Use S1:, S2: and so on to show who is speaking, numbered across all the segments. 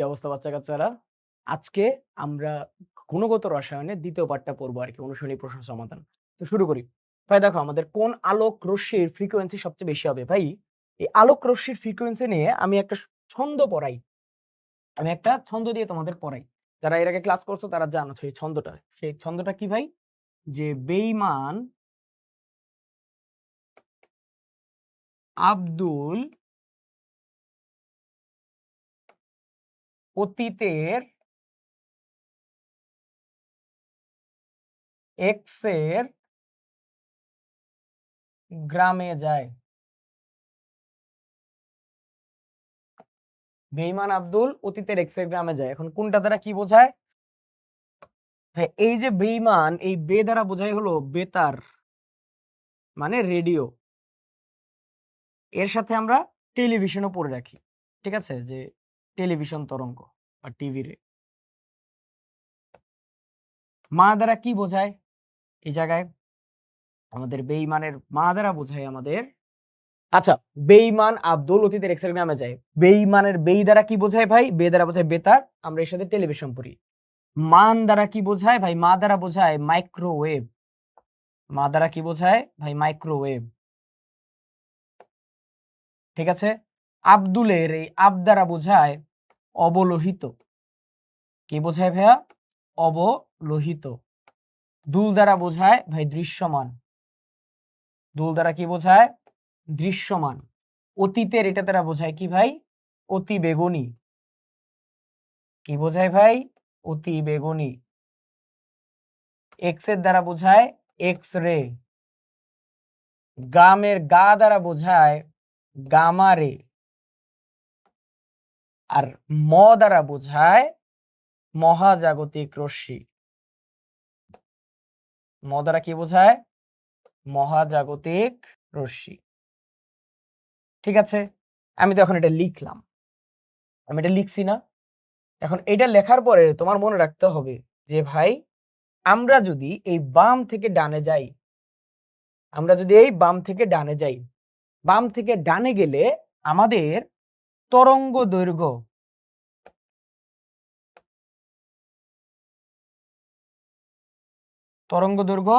S1: অবস্থা বাচ্চা-কাচ্চারা? আজকে আমরা গুণগত রসায়নের ২য় পার্টটা পড়বো আরকি, অনুশীলনী প্রশ্ন সমাধান। তো শুরু করি। ভাই দেখো আমাদের কোন আলোক রশ্মির ফ্রিকোয়েন্সি সবচেয়ে বেশি হবে? ভাই এই আলোক রশ্মির ফ্রিকোয়েন্সি নিয়ে আমি একটা ছন্দ পড়াই। আমি একটা ছন্দ দিয়ে তোমাদের পড়াই। যারা এর আগে ক্লাস করছো তারা জানো সেই ছন্দটা। সেই ছন্দটা কি ভাই? যে বেঈমান আব্দুল অতীতের এক্স এর গ্রামে যায়। বেঈমান আব্দুল অতীতের এক্স এর গ্রামে যায়। এখন কোনটা দ্বারা কি বোঝায়? হ্যাঁ, এই যে বেঈমান, এই বে দ্বারা বোঝায় হলো বেতার, মানে রেডিও। এর সাথে আমরা টেলিভিশনও পড়ে রাখি। ঠিক আছে? যে টেলিভিশন তরঙ্গ বা টিভি রে। মা দ্বারা কি বোঝায়? এই জায়গায় আমাদের বেঈমানের মা দ্বারা বোঝায় আমাদের, আচ্ছা, বেঈমান আব্দুল অতীতের এক্স এর গ্রামে যায়। বেঈমানের বেই দ্বারা কি বোঝায় ভাই? বে দ্বারা বোঝায় বেতার। আমরা এর সাথে টেলিভিশন পড়ি। মান দ্বারা কি বোঝায় ভাই? মা দ্বারা বোঝায় মাইক্রোওয়েভ। মা দ্বারা কি বোঝায় ভাই? মাইক্রোওয়েভ। ঠিক আছে? আব্দুলের এই আব দ্বারা বোঝায় অবলোহিত। কি বোঝায় ভাইয়া? অবলোহিত। দুল দ্বারা বোঝায় ভাই দৃশ্যমান। দুল দ্বারা কি বোঝায়? দৃশ্যমান। অতীতের এটা দ্বারা বোঝায় কি ভাই? অতি বেগুনি। কি বোঝায় ভাই? অতি বেগুনি। এক্স এর দ্বারা বোঝায় এক্স রে। গামের গা দ্বারা বোঝায় গামা রে। আর ম দ্বারা বোঝায় মহাজাগতিক রশ্মি। ম দ্বারা কি বোঝায়? মহাজাগতিক রশ্মি। ঠিক আছে? আমি তো এখন এটা লিখলাম। আমি এটা লিখছি না? এখন এটা লেখার পরে তোমার মনে রাখতে হবে যে ভাই, আমরা যদি এই বাম থেকে ডানে যাই, আমরা যদি এই বাম থেকে ডানে যাই, বাম থেকে ডানে গেলে আমাদের তরঙ্গ দৈর্ঘ্য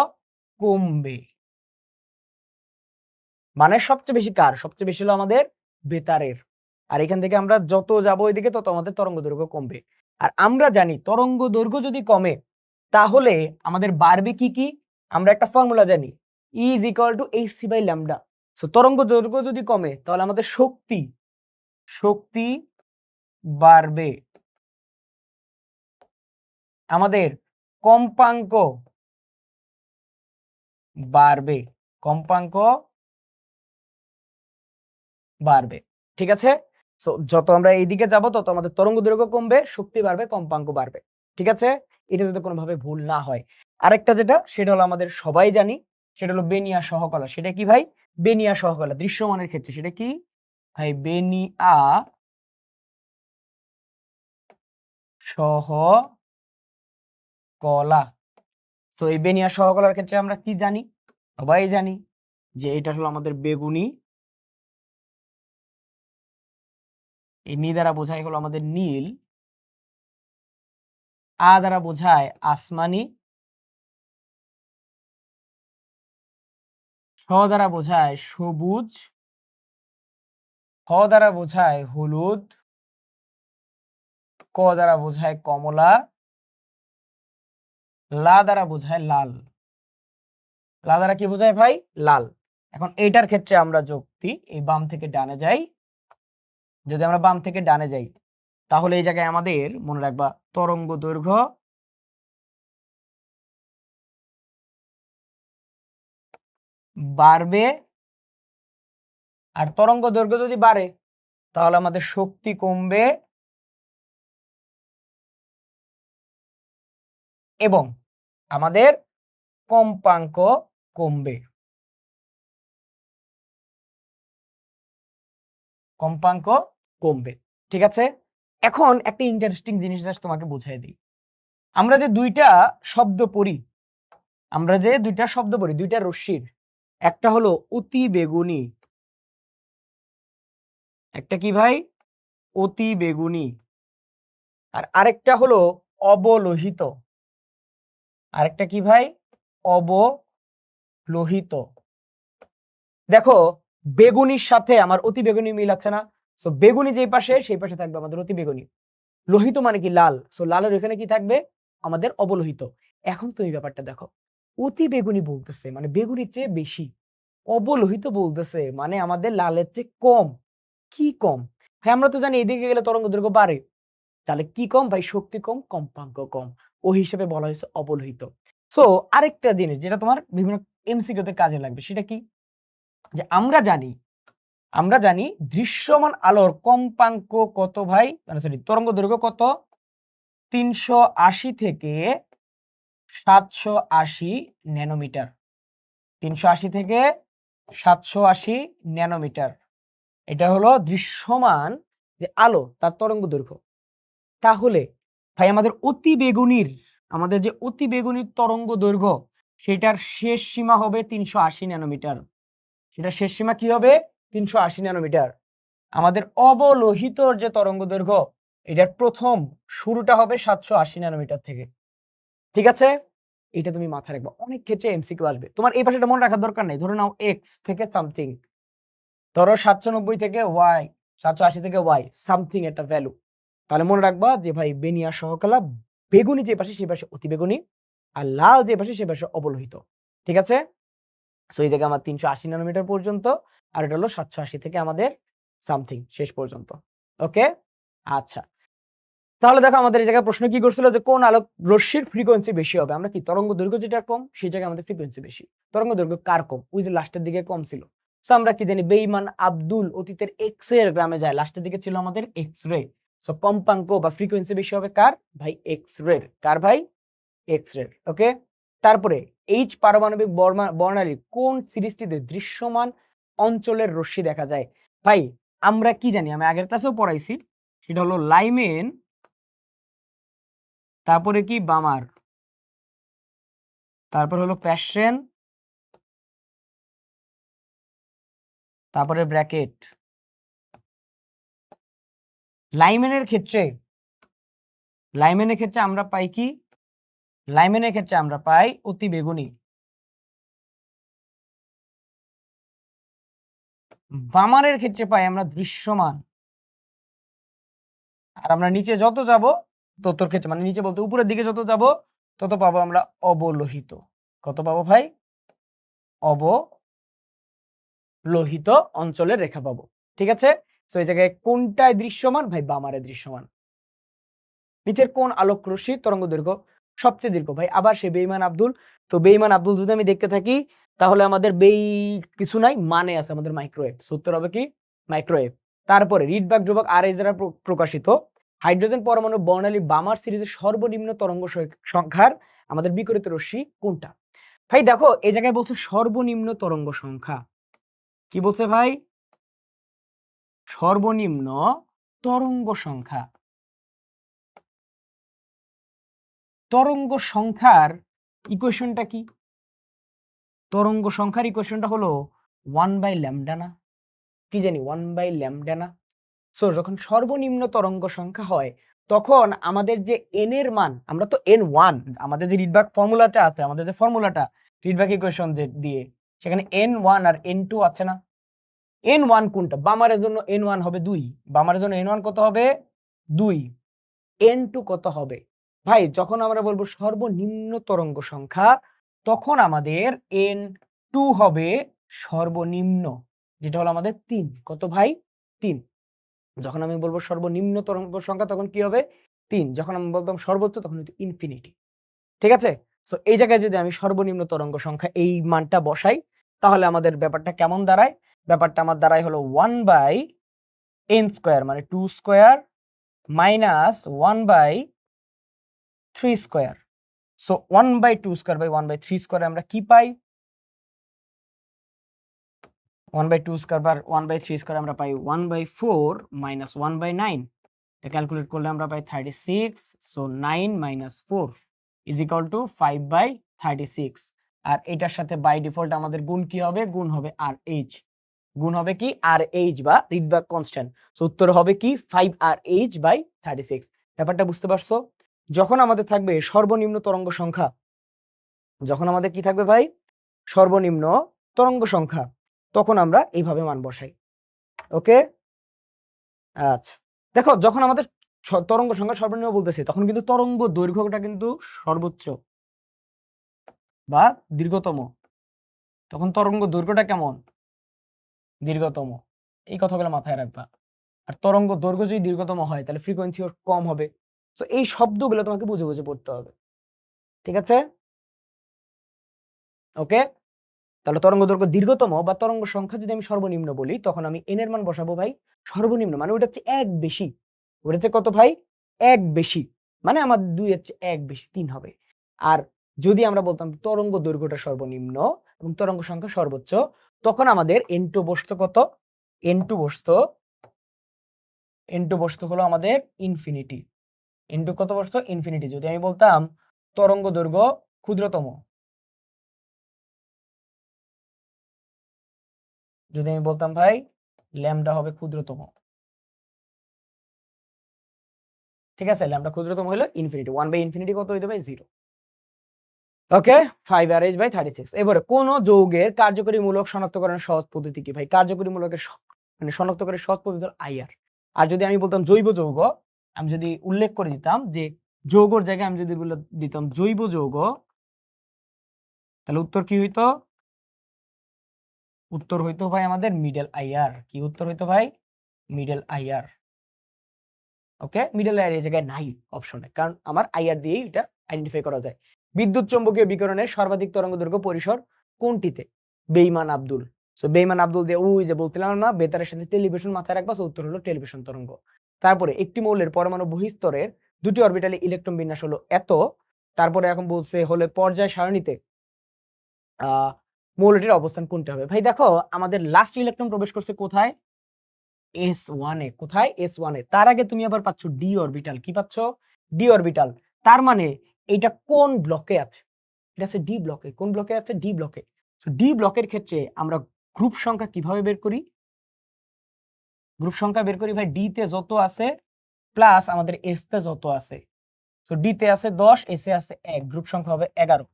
S1: কমবে। মানে সবচেয়ে বেশি কার? সবচেয়ে বেশি হলো আমাদের বেতারের। আর এখান থেকে আমরা যত যাবো ওইদিকে তত আমাদের তরঙ্গ দৈর্ঘ্য কমবে। আর আমরা জানি তরঙ্গ দৈর্ঘ্য যদি কমে তাহলে আমাদের বাড়বে কি? আমরা একটা ফর্মুলা জানি, E is equal to hc/λ। So তরঙ্গ দৈর্ঘ্য যদি কমে তাহলে আমাদের শক্তি বাড়বে। আমাদের কম্পাঙ্ক বাড়বে। কম্পাঙ্ক বাড়বে। ঠিক আছে? সো যত আমরা এইদিকে যাব তত আমাদের তরঙ্গ দৈর্ঘ্য কমবে, শক্তি বাড়বে, কম্পাঙ্ক বাড়বে। ঠিক আছে? এটা যাতে কোনোভাবে ভুল না হয়। আরেকটা যেটা সেটা হলো আমাদের সবাই জানি, সেটা হলো বেনিয়া সহকলা। সেটা কি ভাই? বেনিয়া সহকলা দৃশ্যমানের ক্ষেত্রে সেটা কি? ভাই বেনিয়া সহকলা। তো এই বেনিয়া সহকলার ক্ষেত্রে আমরা কি জানি? সবাই জানি যে এটা হলো আমাদের বেগুনি। এই নি দ্বারা বোঝায় হলো আমাদের নীল। আ দ্বারা বোঝায় আসমানি। স দ্বারা বোঝায় সবুজ। হ দ্বারা বোঝায় হলুদ। ক দ্বারা বোঝায় কমলা। লা দ্বারা বোঝায় লাল। লা দ্বারা কি বোঝায় ভাই? লাল। এখন এইটার ক্ষেত্রে আমরা যুক্তি এই বাম থেকে ডানে যাই। যদি আমরা বাম থেকে ডানে যাই তাহলে এই জায়গায় আমাদের মনে রাখবা তরঙ্গ দৈর্ঘ্য বাড়বে। আর তরঙ্গ দৈর্ঘ্য যদি বাড়ে তাহলে আমাদের শক্তি কমবে এবং আমাদের কম্পাঙ্ক কমবে। কম্পাঙ্ক কমবে। ঠিক আছে? এখন একটা ইন্টারেস্টিং জিনিস জাস্ট তোমাকে বুঝাই দিই। আমরা যে দুইটা শব্দ পড়ি, দুইটা রশ্মির, একটা হলো অতি বেগুনি, একটা কি ভাই? অতি বেগুনি। আর আরেকটা হলো অবলোহিত। আরেকটা কি ভাই? অবলোহিত। দেখো বেগুনির সাথে আমার অতি বেগুনি মিল আছে না? সো বেগুনি যেই পাশে সেই পাশে থাকবে আমাদের অতি বেগুনি। লোহিত মানে কি? লাল। সো লালের এখানে কি থাকবে? আমাদের অবলোহিত। এখন তুমি ব্যাপারটা দেখো, অতি বেগুনি বলতেছে মানে বেগুনির চেয়ে বেশি, অবলোহিত বলতেছে মানে আমাদের লালের চেয়ে কম। কি কম? হ্যাঁ আমরা তো জানি এদিকে গেলে তরঙ্গ দৈর্ঘ্য বাড়ে, তাহলে কি কম ভাই? শক্তি কম, কম্পাঙ্ক কম। ওই হিসেবে বলা হয়েছে অবলোহিত। সো আরেকটা জিনিস যেটা তোমার বিভিন্ন এমসিকিউ তে কাজে লাগবে সেটা কি? যে আমরা জানি দৃশ্যমান আলোর কম্পাঙ্ক কত ভাই? মানে সরি, তরঙ্গ দৈর্ঘ্য কত? 380 থেকে 780 ন্যানোমিটার। 380 থেকে 780 ন্যানোমিটার। এটা হলো দৃশ্যমান যে আলো তার তরঙ্গ দৈর্ঘ্য। তাহলে ভাই আমাদের যে অতি বেগুনির তরঙ্গ দৈর্ঘ্য সেটার শেষ সীমা হবে 380 ন্যানোমিটার। সেটার শেষ সীমা কি হবে? 380 ন্যানোমিটার। আমাদের অবলোহিতর যে তরঙ্গ দৈর্ঘ্য এটার প্রথম শুরুটা হবে 780 ন্যানোমিটার থেকে। ঠিক আছে? এটা তুমি মাথায় রাখবা। অনেক ক্ষেত্রে এমসিকিউ আসবে। তোমার এই পাশেটা মনে রাখার দরকার নেই। ধরে নাও এক্স থেকে সামথিং, ধরো 790 থেকে ওয়াই, 780 থেকে ওয়াই সামথিং একটা ভ্যালু। তাহলে মনে রাখবা যে ভাই বেনিয়া সহকালা বেগুনি যে পাশে সেই পাশে অতি বেগুনি, আর লাল যে পাশে সেই পাশে অবলোহিত। ঠিক আছে? সো এই জায়গায় আমার 380 ন্যানোমিটার পর্যন্ত, আর এটা হলো 780 থেকে আমাদের সামথিং শেষ পর্যন্ত। ওকে? আচ্ছা। তাহলে দেখো আমাদের এই জায়গায় প্রশ্ন কি করছিল যে কোন আলোক রশ্মির ফ্রিকোয়েন্সি বেশি হবে? আমরা কি তরঙ্গ দৈর্ঘ্য যেটা কম সেই জায়গায় আমাদের ফ্রিকোয়েন্সি বেশি। তরঙ্গ দৈর্ঘ্য কার কম? ওই যে লাস্টের দিকে কম ছিল। সো আমরা কি জানি বেঈমান আব্দুল অতীতের এক্স এর গ্রামে যায়, লাস্টের দিকে ছিল আমাদের এক্স রে। সো কম্পাঙ্ক বা ফ্রিকোয়েন্সি বেশি হবে কার? ভাই এক্স রে। কার ভাই? X ray. ওকে? তারপরে এইচ পারমাণবিক বর্ণালীর কোন সিরিজটিতে দৃশ্যমান অঞ্চলের রশ্মি দেখা যায়? ভাই আমরা কি জানি, আমি আগের ক্লাসেও পড়াইছি, সেটা হলো লাইমেন, তারপরে কি বামার, তারপর হলো প্যাশন, তারপরে ব্র্যাকেট। লাইমেনের ক্ষেত্রে আমরা পাই কি? লাইমেনের ক্ষেত্রে আমরা পাই অতি বেগুনি। বামারের ক্ষেত্রে পাই আমরা দৃশ্যমান। আর আমরা নিচে যত যাব ততর ক্ষেত্রে, মানে নিচে বলতে উপরের দিকে যত যাব তত পাবো আমরা অবলোহিত। কত পাবো ভাই? অবলোহিত অঞ্চলের রেখা পাবো। ঠিক আছে? সো এই জায়গায় কোনটায় দৃশ্যমান? ভাই বামারে দৃশ্যমান। নিচের কোন আলোক রশ্মির তরঙ্গ দৈর্ঘ্য সবচেয়ে দীর্ঘ? ভাই আবার সে বেঈমান আব্দুল। তো বেঈমান আব্দুল যদি আমি দেখতে থাকি তাহলে আমাদের কিছু নাই, মানে আছে আমাদের মাইক্রোওয়েভ। উত্তর হবে কি? মাইক্রোওয়েভ। তারপরে রিডবার্গ ধ্রুবক আর এস দ্বারা প্রকাশিত হাইড্রোজেন পরমাণু বর্ণালী বামার সিরিজের সর্বনিম্ন তরঙ্গ সংখ্যার আমাদের বিকিরিত রশ্মি কোনটা? ভাই দেখো এই জায়গায় বলছে সর্বনিম্ন তরঙ্গ সংখ্যা। কি বলছে ভাই? সর্বনিম্ন তরঙ্গ সংখ্যা। তরঙ্গ সংখ্যার ইকুয়েশনটা কি? তরঙ্গ সংখ্যার ইকুয়েশনটা হলো 1/λ না? কি জানি 1/λ না? সো যখন সর্বনিম্ন তরঙ্গ সংখ্যা হয় তখন আমাদের যে n এর মান, আমরা তো n1 আমাদের যে রিডবার্গ ফর্মুলাটা আছে, আমাদের যে ফর্মুলাটা রিডবার্গ ইকুয়েশন দিয়ে সেখানে n1 আর n2 আছে না? n1 কোনটা? বামারের জন্য n1 হবে 2, বামারের জন্য n1 কত হবে? 2। n2 কত হবে? ভাই যখন আমরা বলবো সর্বনিম্ন তরঙ্গ সংখ্যা তখন আমাদের n2 হবে সর্বনিম্ন, যেটা হলো আমাদের 3। কত ভাই? 3। যখন আমি বলবো সর্বনিম্ন তরঙ্গ সংখ্যা তখন কি হবে? 3। যখন আমি বলতাম সর্বোচ্চ তখন হচ্ছে ইনফিনিটি। ঠিক আছে? সো এই জায়গায় যদি আমি সর্বনিম্ন তরঙ্গ সংখ্যা এই মানটা বসাই তাহলে আমাদের ব্যাপারটা কেমন দাঁড়ায়? ব্যাপারটা আমার দাঁড়ায় হলো 1/n স্কয়ার মানে 2 square minus 1/3 square. So 1/2 square by 1/3 square আমরা কি পাই? 1/2 স্কয়ার বার 1/3 স্কয়ার আমরা পাই 1/4 মাইনাস 1/9। এটা ক্যালকুলেট করলে আমরা পাই 36। So 9 minus 4 is equal two 5/36। আর এটার সাথে বাই ডিফল্ট আমাদের গুণ কি হবে? গুণ হবে RH। গুণ হবে কি? RH বা রিডবার্গ কনস্ট্যান্ট। সো উত্তর হবে কি? 5RH/36। ব্যাপারটা বুঝতে পারছো? যখন আমাদের থাকবে সর্বনিম্ন তরঙ্গ সংখ্যা, যখন আমাদের কি থাকবে ভাই, সর্বনিম্ন তরঙ্গ সংখ্যা, তখন আমরা এইভাবে মান বসাই। ওকে, আচ্ছা দেখো যখন আমাদের তরঙ্গ সংখ্যা সর্বনিম্ন বলতেছি, তখন কিন্তু তরঙ্গ দৈর্ঘ্যটা কিন্তু সর্বোচ্চ বা দীর্ঘতম, তখন তরঙ্গ দৈর্ঘ্যটা কেমন, দীর্ঘতম। এই কথাগুলো মাথায় রাখবা। আর তরঙ্গ দৈর্ঘ্য যদি দীর্ঘতম হয় তাহলে ফ্রিকোয়েন্সি কম হবে। তো এই শব্দগুলো তোমাকে বুঝে বুঝে পড়তে হবে, ঠিক আছে? ওকে, তাহলে তরঙ্গ দৈর্ঘ্য দীর্ঘতম বা তরঙ্গ সংখ্যা যদি আমি সর্বনিম্ন বলি, তখন আমি এন এর মান বসাবো ভাই সর্বনিম্ন, মানে ওটা হচ্ছে এক বেশি, ওটা হচ্ছে কত ভাই, এক বেশি, মানে আমার 2 এর চেয়ে এক বেশি 3 হবে। আর যদি আমরা বলতাম তরঙ্গ দৈর্ঘ্যটা সর্বনিম্ন এবং তরঙ্গ সংখ্যা সর্বোচ্চ, তখন আমাদের n2 বসতো কত, n2 বসতো হলো আমাদের ইনফিনিটি, n2 কত বসতো, ইনফিনিটি। যদি আমি বলতাম তরঙ্গ দৈর্ঘ্য ক্ষুদ্রতম, যদি আমি বলতাম ভাই ল্যামডা হবে ক্ষুদ্রতম, ঠিক আছে? ল্যামডা ক্ষুদ্রতম হলো ইনফিনিটি, 1/ইনফিনিটি কত হইতে ভাই 0। ওকে, 5r/36। এবারে কোন যৌগের কার্যকরী মূলক শনাক্তকরণের সহজ পদ্ধতি কি ভাই? কার্যকরী মূলকের মানে শনাক্তকরণের সহজ পদ্ধতি হলো আইআর। আর যদি আমি বলতাম জৈব যৌগ, আমি যদি উল্লেখ করে দিতাম যে যৌগর জায়গায় আমি যদি দিতাম জৈব যৌগ, তাহলে উত্তর কি হইতো, উত্তর হইতো ভাই আমাদের মিডল আইআর। কি উত্তর হইতো ভাই, মিডল আইআর। ওকে, মিডল আইআর এই জায়গায় নাই অপশনে, কারণ আমার আইআর দিয়েই এটা আইডেন্টিফাই করা যায়। বিদ্যুৎ চৌম্বকীয় বিকিরণের সর্বাধিক তরঙ্গ দৈর্ঘ্য পরিসর কোনটিতে? বেইমান আব্দুল। সো বেইমান আব্দুল দিয়ে ওই যে বলছিলাম না বেতারের সাথে টেলিভিশন মাথায় রাখবা, সো উত্তর হলো টেলিভিশন তরঙ্গ। তারপরে একটি মৌলের পরমাণু বহিস্তরের দুটি অরবিটালে ইলেকট্রন বিন্যাস হলো এত। তারপরে এখন বলছে হলে পর্যায় সারণীতে মৌলটির অবস্থান কোনটা হবে? ভাই দেখো আমাদের লাস্ট ইলেকট্রন প্রবেশ করছে কোথায়, S1 এ। কোথায়, S1 এ। তার আগে তুমি আবার পাচ্ছ ডি অরবিটাল। কি পাচ্ছ, ডি অরবিটাল। তার মানে এটা কোন ব্লকে আছে, এটা আছে ডি ব্লকে। কোন ব্লকে আছে, ডি ব্লকে। সো ডি ব্লকের ক্ষেত্রে আমরা গ্রুপ সংখ্যা কিভাবে বের করি, গ্রুপ সংখ্যা বের করি ভাই ডি তে যত আছে প্লাস আমাদের এস তে যত আছে। সো ডি তে আছে 10, এস এ আছে 1, গ্রুপ সংখ্যা হবে 11।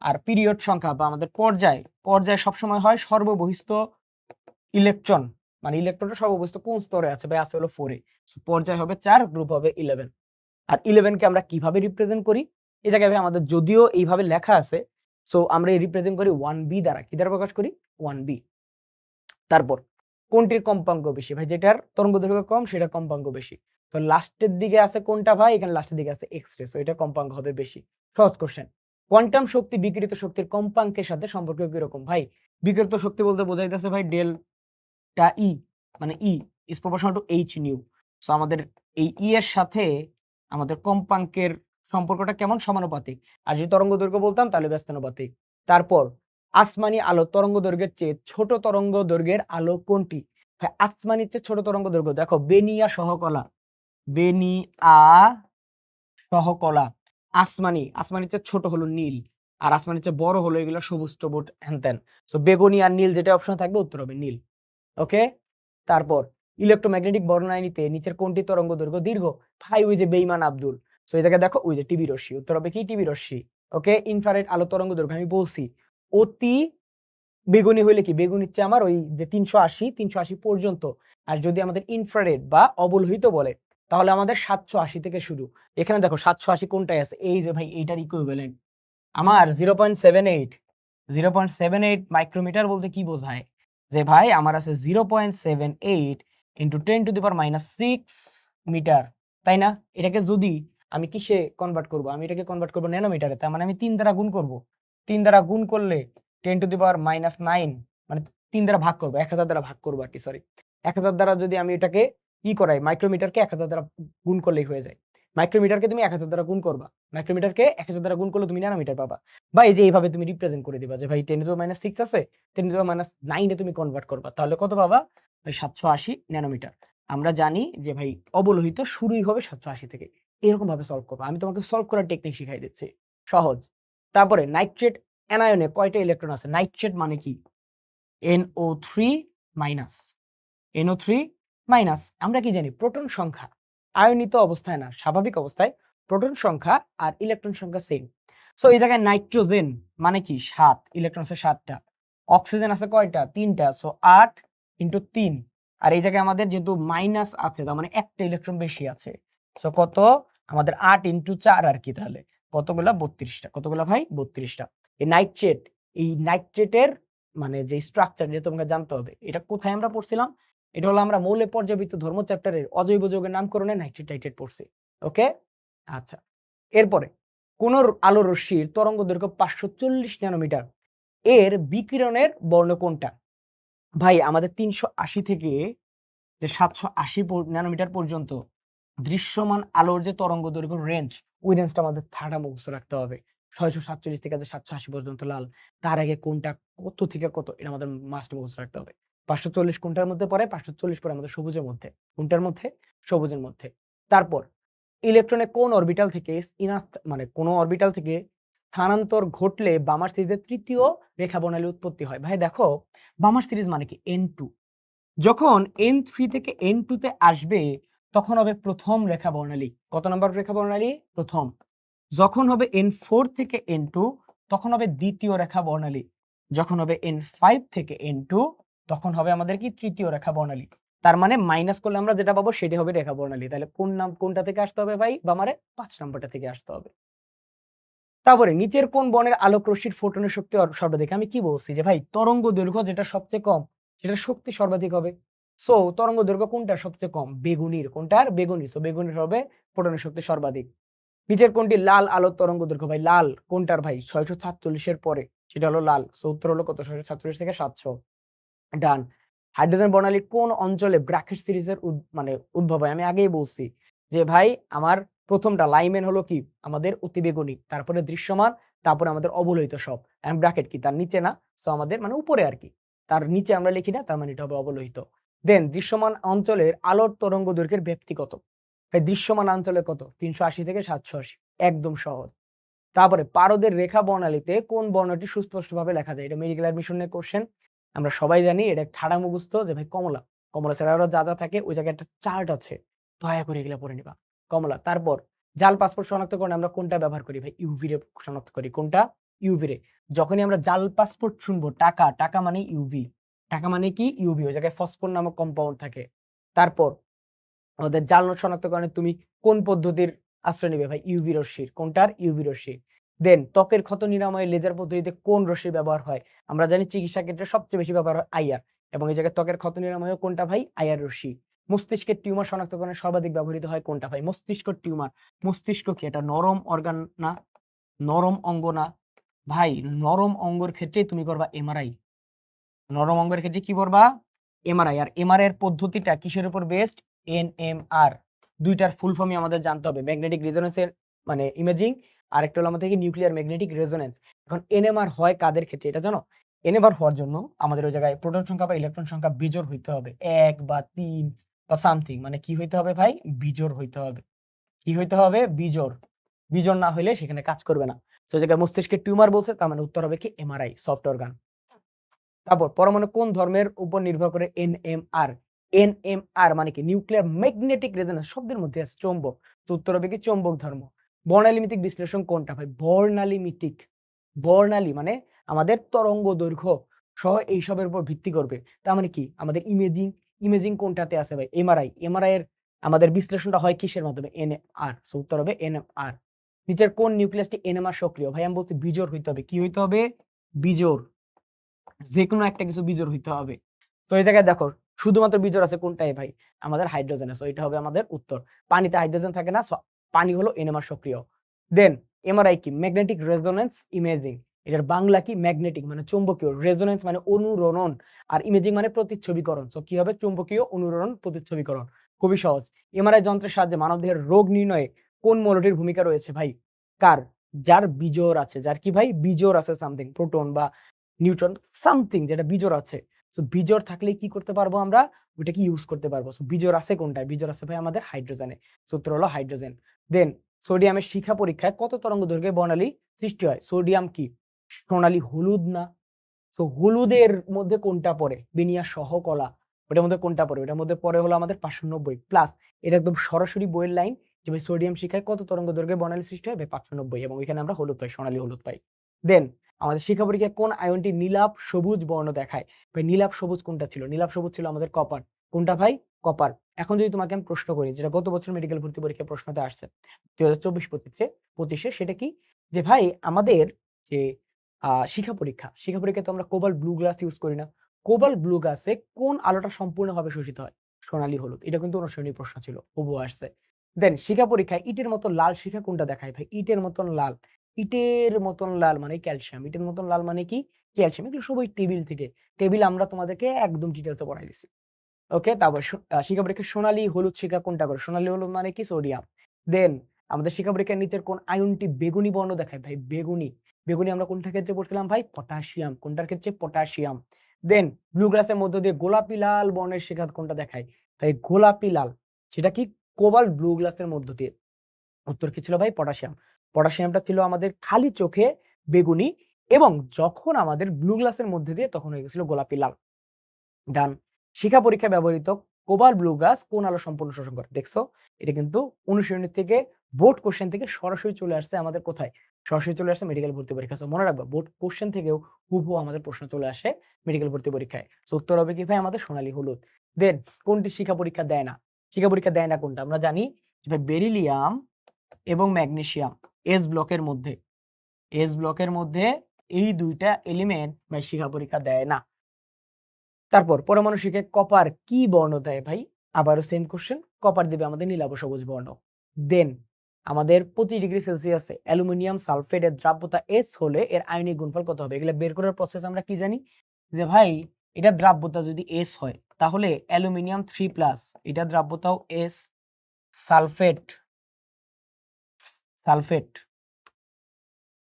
S1: আর পিরিয়ড সংখ্যা বা আমাদের পর্যায় সবসময় হয় সর্ববহিস্থ ইলেকট্রন, মানে ইলেকট্রনটা সর্ববহিস্থ কোন স্তরে আছে ভাই, আছে হলো 4 এ। সো পর্যায় হবে 4, গ্রুপ হবে 11। আর 11 কে আমরা কিভাবে রিপ্রেজেন্ট করি, এই জায়গায় ভাই আমাদের যদিও এইভাবে লেখা আছে, সো আমরা এই রিপ্রেজেন্ট করি 1b দ্বারা। কি দ্বারা প্রকাশ করি, 1b। তারপর কোনটির কম্পাঙ্ক বেশি ভাই, যেটার তরঙ্গ দৈর্ঘ্য কম সেটা কম্পাঙ্ক বেশি। তো লাস্টের দিকে আছে কোনটা ভাই, এখানে লাস্টের দিকে আছে এক্স রে, সো এটা কম্পাঙ্ক হবে বেশি। সহজ কোশ্চেন। কোয়ান্টাম শক্তি বিকিরিত শক্তির কম্পাঙ্কের সাথে সম্পর্ক কি রকম ভাই? বিকিরিত শক্তি বলতে বোঝাইতেছে ভাই ডেল্টা ই, মানে E is proportional to H nu. So আমাদের এই ই এর সাথে আমাদের কম্পাঙ্কের সম্পর্কটা কেমন, সমানুপাতিক। আর যদি তরঙ্গ দৈর্ঘ্য বলতাম তাহলে ব্যস্তানুপাতিক। তারপর আসমানি আলো তরঙ্গ দৈর্ঘ্যের চেয়ে ছোট তরঙ্গ দৈর্ঘ্যের আলো কোনটি? হ্যাঁ, আসমানির চেয়ে ছোট তরঙ্গ দৈর্ঘ্য, দেখো বেনিয়া সহকলা, বেনিয়া সহকলা। আসমানির চেয়ে ছোট হলো নীল, আর আসমানির চেয়ে বড় হলো এগুলো সবুজ টবুজ হ্যান। সো বেগুনি আর নীল যেটা অপশন থাকবে উত্তর হবে নীল। ওকে, তারপর ইলেকট্রোম্যাগনেটিক বর্ণালীতে নিচের কোনটি তরঙ্গ দৈর্ঘ্য দীর্ঘ? ভাই ওই যে বেইমান আব্দুল। সো এই জায়গায় দেখো ওই যে টিবি রশ্মি, উত্তর হবে কি টিবি রশ্মি। ওকে, ইনফ্রারেড আলো তরঙ্গ দৈর্ঘ্য আমি বলছি অতি বেগুনি হইলে কি, বেগুনির চেয়ে আমার ওই যে 380 পর্যন্ত। আর যদি আমাদের ইনফ্রারেড বা অবলোহিত বলে তাহলে আমাদের 780 থেকে শুরু। এখানে দেখো 780 কোনটায় আছে, এই যে ভাই এইটার ইকুইভ্যালেন্ট আমার 0.78 মাইক্রোমিটার বলতে কি বোঝায়, যে ভাই আমার আছে 0.78 ইন্টু 10⁻⁶ মিটার, তাই না? এটাকে যদি আমি কিসে কনভার্ট করব, আমি এটাকে কনভার্ট করব ন্যানোমিটারে। তার মানে আমি 3 দ্বারা গুণ করব। 3 দ্বারা গুণ করলে 10⁻⁹ মানে 3 দ্বারা ভাগ করব, 1000 দ্বারা ভাগ করব আর কি, সরি 1000 দ্বারা যদি আমি এটাকে করাই, মাইক্রোমিটারকে 1000 দ্বারা গুণ করলেই হয়ে যায়। মাইক্রোমিটারকে তুমি 1000 দ্বারা গুণ করবা, মাইক্রোমিটারকে 1000 দ্বারা গুণ করলে তুমি ন্যানোমিটার পাবা। বা এই যে এইভাবে তুমি রিপ্রেজেন্ট করে দিবা যে ভাই 10⁻⁶ আছে, 10⁻⁹ এ তুমি কনভার্ট করবা, তাহলে কত পাবা ভাই 780 ন্যানোমিটার। আমরা জানি যে ভাই অবলোহিত শুরুই হবে 780 থেকে। এরকম ভাবে সলভ করবা, আমি তোমাকে সলভ করার টেকনিক শিখাই দিচ্ছি, সহজ। তারপরে নাইট্রেট অ্যানায়নে কয়টা ইলেকট্রন আছে? নাইট্রেট মানে কি, NO3 মাইনাস, NO3 মাইনাস। আমরা কি জানি প্রোটন সংখ্যা, আয়নিত অবস্থায় না, স্বাভাবিক অবস্থায় প্রোটন সংখ্যা আর ইলেকট্রন সংখ্যা সেম। সো এই জায়গায় নাইট্রোজেন মানে কি 7, ইলেকট্রন আছে 7টা, অক্সিজেন আছে কয়টা 3টা, সো 8 ইনটু 3। আর এই জায়গায় আমাদের যেহেতু মাইনাস আছে তার মানে একটা ইলেকট্রন বেশি আছে, সো কত আমাদের 8 ইনটু 4 আর কি, তাহলে কতগুলা 32টা, কতগুলা ভাই 32টা। এই নাইট্রেটের মানে যে স্ট্রাকচার যেটা তোমাকে জানতে হবে, এটা কোথায় আমরা পড়ছিলাম, এটা হলো আমরা মৌলে পর্যাবৃত্ত ধর্ম চ্যাপ্টারের অজৈব যৌগের নামকরণে নাইট্রেট টাইট্রেট পড়ছি। ওকে, আচ্ছা। এরপরে কোন আলো রশ্মির তরঙ্গ দৈর্ঘ্য 540 ন্যানোমিটার, এর বিকিরণের বর্ণ কোনটা? ভাই আমাদের 380 থেকে যে 780 ন্যানোমিটার পর্যন্ত দৃশ্যমান আলোর যে তরঙ্গ দৈর্ঘ্য রেঞ্জ, ওই রেঞ্জটা আমাদের থাড়া মুখস্থ রাখতে হবে। 647 থেকে 780 পর্যন্ত লাল, তার আগে কোনটা কত থেকে কত এটা আমাদের মাস্ট মুখস্থ রাখতে হবে। 540 কোনটার মধ্যে পড়ে? 540 পড়ে আমাদের সবুজের মধ্যে। কোনটার মধ্যে? সবুজের মধ্যে। তারপর ইলেকট্রনে কোন অরবিটাল থেকে মানে কোন অরবিটাল থেকে স্থানান্তর ঘটলে বামার সিরিজের তৃতীয় রেখা বর্ণালী উৎপত্তি হয়? ভাই দেখো, বামার সিরিজ মানে কি N2, যখন N3 থেকে N2 তে আসবে তখন হবে প্রথম রেখা বর্ণালী। কত নম্বর রেখা বর্ণালী? প্রথম। যখন হবে N4 থেকে N2 তখন হবে দ্বিতীয় রেখা বর্ণালী। যখন হবে N5 থেকে N2 তখন হবে আমাদের কি তৃতীয় রেখা বর্ণালী। তার মানে মাইনাস করলে আমরা যেটা পাবো সেটা হবে রেখা বর্ণালী। তাহলে কোনটা থেকে আসতে হবে ভাই? বামারে 5 নম্বরটা থেকে আসতে হবে। তারপরে নিচের কোন বর্ণের আলোক রশ্মির ফোটনের শক্তি সর্বাধিক? আমি কি বলছি যে ভাই তরঙ্গ দৈর্ঘ্য যেটা সবচেয়ে কম সেটার শক্তি সর্বাধিক হবে। সো তরঙ্গ দৈর্ঘ্য কোনটার সবচেয়ে কম? বেগুনির। কোনটার? বেগুনি। সো বেগুনির হবে ফোটনের শক্তি সর্বাধিক। নিচের কোনটি লাল আলোর তরঙ্গ দৈর্ঘ্য? ভাই লাল কোনটার ভাই? 646 এর পরে সেটা হলো লাল। সো উত্তর হলো কত? 646 থেকে 700। ডান। হাইড্রোজেন বর্ণালী কোন অঞ্চলে ব্র্যাকেট সিরিজের মানে উদ্ভব হয়? আমি আগেই বলছি যে ভাই আমার প্রথমটা লাইমেন হলো কি আমাদের অতিবেগুনি, তারপরে দৃশ্যমান, তারপরে আমাদের অবলোহিত সব। এন্ড ব্র্যাকেট কি তার নিচে না, সো আমাদের মানে উপরে আর কি, তার নিচে আমরা লিখি না, তার মানে এটা হবে অবলোহিত। দেন দৃশ্যমান অঞ্চলের আলোর তরঙ্গ দৈর্ঘ্যের ব্যাপ্তি কত? ভাই দৃশ্যমান অঞ্চলে কত? 380 থেকে 780, একদম সহজ। তারপরে পারদের রেখা বর্ণালীতে কোন বর্ণটি সুস্পষ্টভাবে লেখা যায়? এটা মেডিকেল অ্যাডমিশনের কোশ্চেন। আমরা সবাই জানি এটা ঠাড়া মুখস্থ যে ভাই কমলা। কমলা ছাড়া আরো যা যা থাকে ওই জায়গায় একটা চার্ট আছে, দয়া করে এগুলা পড়ে নিবা। কমলা। তারপর জাল পাসপোর্ট শনাক্তকরণে আমরা কোনটা ব্যবহার করি? ভাই ইউভি রে শনাক্ত করি। কোনটা? ইউভি রে। যখনই আমরা জাল পাসপোর্ট শুনবো, টাকা, টাকা মানে ইউভি। টাকা মানে কি? ইউভি। ওই জায়গায় ফসফর নামক কম্পাউন্ড থাকে। তারপর আমাদের জাল নোট শনাক্তকরণে তুমি কোন পদ্ধতির আশ্রয় নিবে? ভাই ইউভি রশ্মির। কোনটার? ইউভি রশ্মি। দেন ত্বকের ক্ষত নিরাময়ে লেজার পদ্ধতিতে কোন রশ্মির ব্যবহার হয়? আমরা জানি চিকিৎসা ক্ষেত্রে সবচেয়ে বেশি ব্যবহার হয় আইআর, এবং এই জায়গায় ত্বকের ক্ষত নিরাময়ে কোনটা ভাই? আইআর রশ্মি। মস্তিষ্কের টিউমার শনাক্তকরণে সর্বাধিক ব্যবহৃত হয় কোনটা ভাই? মস্তিষ্ক টিউমার। মস্তিষ্ক কি এটা নরম অর্গান না? নরম অঙ্গ না? ভাই নরম অঙ্গের ক্ষেত্রে তুমি করবা এমআরআই। নরম অঙ্গের ক্ষেত্রে কি করবা? এমআরআই। আর এমআরআই এর পদ্ধতিটা কিসের উপর বেসড? এনএমআর। দুইটার ফুল ফর্মই আমাদের জানতে হবে। ম্যাগনেটিক রেজোনেন্সের মানে ইমেজিং, আরেকটা হলো আমাদের নিউক্লিয়ার ম্যাগনেটিক রেজোনেন্স। এখন এনএমআর হয় কাদের ক্ষেত্রে এটা জানো? এনএমআর হওয়ার জন্য আমাদের ওই জায়গায় প্রোটন সংখ্যা বা ইলেকট্রন সংখ্যা বিজোড় হইতে হবে। 1 বা 3 বা সামথিং, মানে কি হইতে হবে ভাই? বিজোড় হইতে হবে। কি হইতে হবে? বিজোড়। বিজোড় না হইলে সেখানে কাজ করবে না। সো এই জায়গায় মস্তিষ্কের টিউমার বলছে, তার মানে উত্তর হবে কি এমআরআই, সফট অর্গান। তারপর পরমাণু কোন ধর্মের উপর নির্ভর করে? এনএমআর। এনএমআর মানে কি? নিউক্লিয়ার ম্যাগনেটিক রেজোনেন্স, শব্দের মধ্যে আছে চৌম্বক। তো উত্তর হবে কি চৌম্বক ধর্ম। বর্ণালীমিতিক বিশ্লেষণ কোনটা ভাই? বর্ণালীমিতিক। বর্ণালী মানে আমাদের তরঙ্গ দৈর্ঘ্য সহ এইসবের উপর ভিত্তি করবে। তার মানে কি আমাদের ইমেজিং, ইমেজিং কোনটাতে আছে ভাই? এমআরআই। এমআরআই এর আমাদের বিশ্লেষণটা হয় কিসের মাধ্যমে? এনএমআর। সো উত্তর হবে এনএমআর। নিচের কোন নিউক্লিয়াসটি এনএমআর সক্রিয়? ভাই আমি বলছি বিজোড় হইতে হবে। কি হইতে হবে? বিজোড়। যেকোনো একটা কিছু বিজোড় হইতে হবে। তো এই জায়গায় দেখো শুধুমাত্র বিজোড় আছে কোনটায় ভাই? আমাদের হাইড্রোজেনে। সো এটা হবে আমাদের উত্তর। পানিতে হাইড্রোজেন থাকে না, সো পানি হলো এনএমআর সক্রিয়। দেন এমআরআই কি? Magnetic resonance imaging. এটার বাংলা কি? ম্যাগনেটিক মানে চৌম্বকীয়, রেজোনেন্স মানে অনুরণন, আর ইমেজিং মানে প্রতিচ্ছবিকরণ। সো কি হবে? চৌম্বকীয় অনুরণন প্রতিচ্ছবিকরণ। খুবই সহজ। এমআরআই যন্ত্রের সাহায্যে মানবদেহের রোগ নির্ণয়ে কোন মৌলটির ভূমিকা রয়েছে ভাই? কার? যার বিজোড় আছে। যার কি ভাই? বিজোড় আছে, সামথিং প্রোটন বা নিউট্রন সামথিং যেটা বিজোড় আছে। সো বিজোড় থাকলে কি করতে পারবো আমরা? ওইটাকে ইউজ করতে পারবো। সো বিজোড় আছে কোনটায়? বিজোড় আছে ভাই আমাদের হাইড্রোজেনে। সূত্র হলো হাইড্রোজেন। দেন সোডিয়ামের শিখা পরীক্ষায় কত তরঙ্গ দৈর্ঘ্যে বর্ণালী সৃষ্টি হয়? সোডিয়াম কি সোনালী হলুদ না? তো হলুদের মধ্যে কোনটা পড়ে? বিনিয়া সহ কলা। ওটার মধ্যে কোনটা পড়ে? ওটার মধ্যে পরে হলো আমাদের 590 প্লাস এটা একদম সরাসরি বইয়ের লাইন যে ভাই সোডিয়াম শিখায় কত তরঙ্গ দৈর্ঘ্যে বর্ণালী সৃষ্টি হয়? ভাই 590 এবং এখানে আমরা হলুদ পাই, সোনালী হলুদ পাই। দেন আমাদের শিক্ষা পরীক্ষায় কোন আয়নটি নীলাভ সবুজ বর্ণ দেখায়? ভাই নীলাভ সবুজ কোনটা ছিল? নীলাভ সবুজ ছিল আমাদের কপার। কোনটা ভাই? কপার। এখন যদি তোমাকে আমি প্রশ্ন করি যেটা গত বছর মেডিকেল ভর্তি পরীক্ষায় প্রশ্নতে আসছে 2024-25 সেটা কি? যে ভাই আমাদের যে শিক্ষা পরীক্ষায় তো আমরা কোবাল্ট ব্লু গ্লাস ইউজ করি না। কোবাল্ট ব্লু গ্লাসে কোন আলোটা সম্পূর্ণভাবে শোষিত হয়? সোনালী হলুদ। এটা কিন্তু অনুশীলনী প্রশ্ন ছিল, হুবহু আসছে। দেন শিক্ষা পরীক্ষায় ইটের মতো লাল শিখা কোনটা দেখায়? ভাই ইটের মতন লাল। ইটের মতন লাল মানে ক্যালসিয়াম। ইটের মতন লাল মানে কি? ক্যালসিয়াম। এগুলো সবই টেবিল থেকে। টেবিল আমরা তোমাদেরকে একদম ডিটেইলসে পড়াই দিছি। ওকে, তারপর শিক্ষা পরীক্ষায় সোনালী হলুদ শিখা কোনটা করে? সোনালী হলুদ মানে কি? সোডিয়াম। দেন আমাদের শিক্ষা পরীক্ষার নিচের কোন আয়নটি বেগুনি বর্ণ দেখায়? ভাই বেগুনি। বেগুনি আমরা কোনটার ক্ষেত্রে পড়ছিলাম ভাই? পটাশিয়াম। কোনটার ক্ষেত্রে? পটাশিয়াম। দেন ব্লু গ্লাসের মধ্য দিয়ে গোলাপি লাল বর্ণের শিখা কোনটা দেখায়? ভাই গোলাপি লাল। সেটা কি? কোবাল্ট ব্লু গ্লাসের মধ্য দিয়ে। উত্তর কি ছিল ভাই? পটাশিয়াম। পটাশিয়ামটা ছিল আমাদের খালি চোখে বেগুনি এবং যখন আমাদের ব্লু গ্লাসের মধ্যে দিয়ে তখন হয়ে গেছিল গোলাপি লাল। ডান। শিক্ষা পরীক্ষায় ব্যবহৃত কোবাল্ট ব্লু গ্লাস কোন আলো সম্পূর্ণ শোষণ করে? দেখছো? এটা কিন্তু অনুশীলনী থেকে বোর্ড কোশ্চেন থেকে সরাসরি চলে আসছে আমাদের কোথায়? সরাসরি চলে আসছে মেডিকেল ভর্তি পরীক্ষা। সো মনে রাখবা বোর্ড কোশ্চেন থেকেও হুবহু আমাদের প্রশ্ন চলে আসে মেডিকেল ভর্তি পরীক্ষায়। সো উত্তর হবে কি ভাই? আমাদের সোনালী হলুদ। দেন কোনটি শিক্ষা পরীক্ষা দেয় না? শিক্ষা পরীক্ষা দেয় না কোনটা? আমরা জানি যে ভাই বেরিলিয়াম এবং ম্যাগনেসিয়াম এস ব্লকের মধ্যে এই দুইটা এলিমেন্ট ভাই শিক্ষা পরীক্ষা দেয় না। তারপর পরমাণু শিখে কপার কি বর্ণ দেয় ভাই? আবারও সেম কোশ্চেন, কপার দিবে আমাদের নীলাভ সবুজ বর্ণ। দেন আমাদের 25 ডিগ্রি সেলসিয়াসে অ্যালুমিনিয়াম সালফেটের দ্রাব্যতা S হলে এর আয়নিক গুণফল কত হবে? এগুলা বের করার প্রসেস আমরা কি জানি? যে ভাই এটা দ্রাব্যতা যদি S হয় তাহলে অ্যালুমিনিয়াম 3+ এটা দ্রাব্যতাও S, সালফেট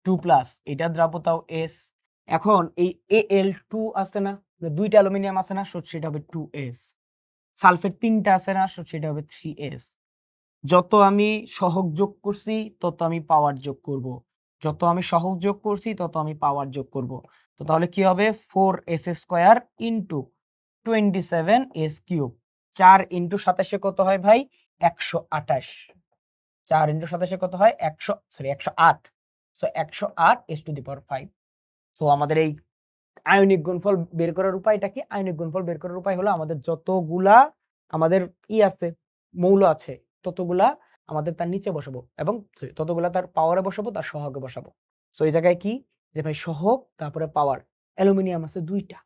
S1: 2+ এটা দ্রাব্যতাও S। এখন এই Al2 আছে না? দুইটা অ্যালুমিনিয়াম আছে না? সো সেটা হবে 2S। সালফেট 3টা আছে না? সো সেটা হবে 3S। যত আমি সহগ যোগ করছি তত আমি পাওয়ার যোগ করব। তো তাহলে কি হবে? 4s² ইনটু 27s³ 4 ইনটু 27 কত হয় ভাই? 128। 4 ইনটু 27 কত হয়? 108। So 108s⁵। সো আমাদের এই আয়নিক গুণফল বের করার উপায়টা কি? আয়নিক গুণফল বের করার উপায় হলো আমাদের যতগুলা আমাদের আছে মৌল আছে ততগুলা আমাদের তার নিচে বসাবো এবং ততগুলা তার পাওয়ারে বসাবো, তার সহগে বসাবো। সো এই জায়গায় কি যে ভাই সহগ তারপরে পাওয়ার। অ্যালুমিনিয়াম আছে 2টা।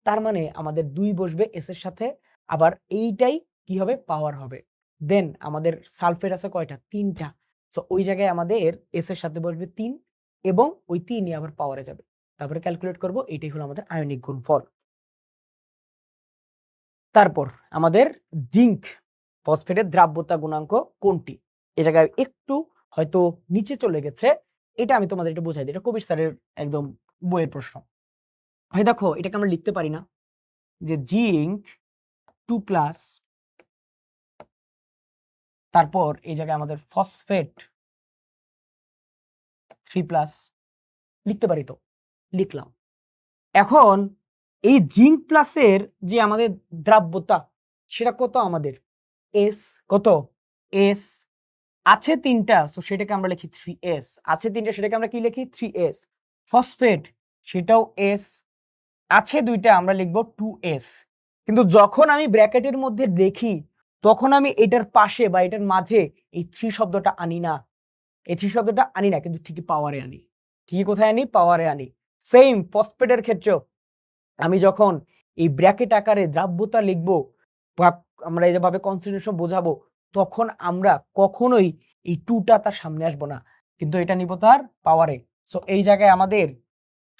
S1: তার মানে আমাদের 2 বসবে এস এর সাথে, আবার এইটাই কি হবে? পাওয়ার হবে। দেন আমাদের সালফেট আছে কয়টা? 3টা। সো ওই জায়গায় আমাদের এস এর সাথে বসবে 3 এবং ওই 3ই আবার পাওয়ারে যাবে। তারপরে ক্যালকুলেট করব, এটাই হলো আমাদের আয়নিক গুণফল। তারপর আমাদের জিঙ্ক ফসফেটের দ্রাব্যতা গুণাঙ্ক কোনটি? এই জায়গায় একটু হয়তো নিচে চলে গেছে, এটা আমি তোমাদের একটু বোঝাই দিই। এটা কবির স্যারের একদম বইয়ের প্রশ্ন। ভাই দেখো এটাকে আমরা লিখতে পারি না যে জিঙ্ক 2+, তারপর এই জায়গায় আমাদের ফসফেট 3+, লিখতে পারি তো? লিখলাম। এখন এই জিঙ্ক প্লাসের যে আমাদের দ্রাব্যতা সেটা কত আমাদের? S। কত? S। আছে 3টা, সো সেটাকে আমরা লিখি 3S। আছে 3টা, সেটাকে আমরা কি লিখি? 3S। ফসফেট সেটাও S। আছে 2টা, আমরা লিখব 2S। কিন্তু যখন আমি ব্র্যাকেটের মধ্যে দেখি তখন আমি এটার পাশে বা এটার মাঝে এই 3 শব্দটা আনি না। এই 3 শব্দটা আনি না, কিন্তু ঠিকই পাওয়ারে আনি। ঠিকই কোথায় আনি? পাওয়ারে আনি। সেম ফসফেটের ক্ষেত্রেও আমি যখন এই ব্র্যাকেট আকারে দ্রাব্যতা লিখবো বা আমরা এই যেভাবে কনসেন্ট্রেশন বোঝাবো, তখন আমরা কখনোই এই 2টা তার সামনে আসবো না, কিন্তু এটা নিব তার পাওয়ারে। সো এই জায়গায় আমাদের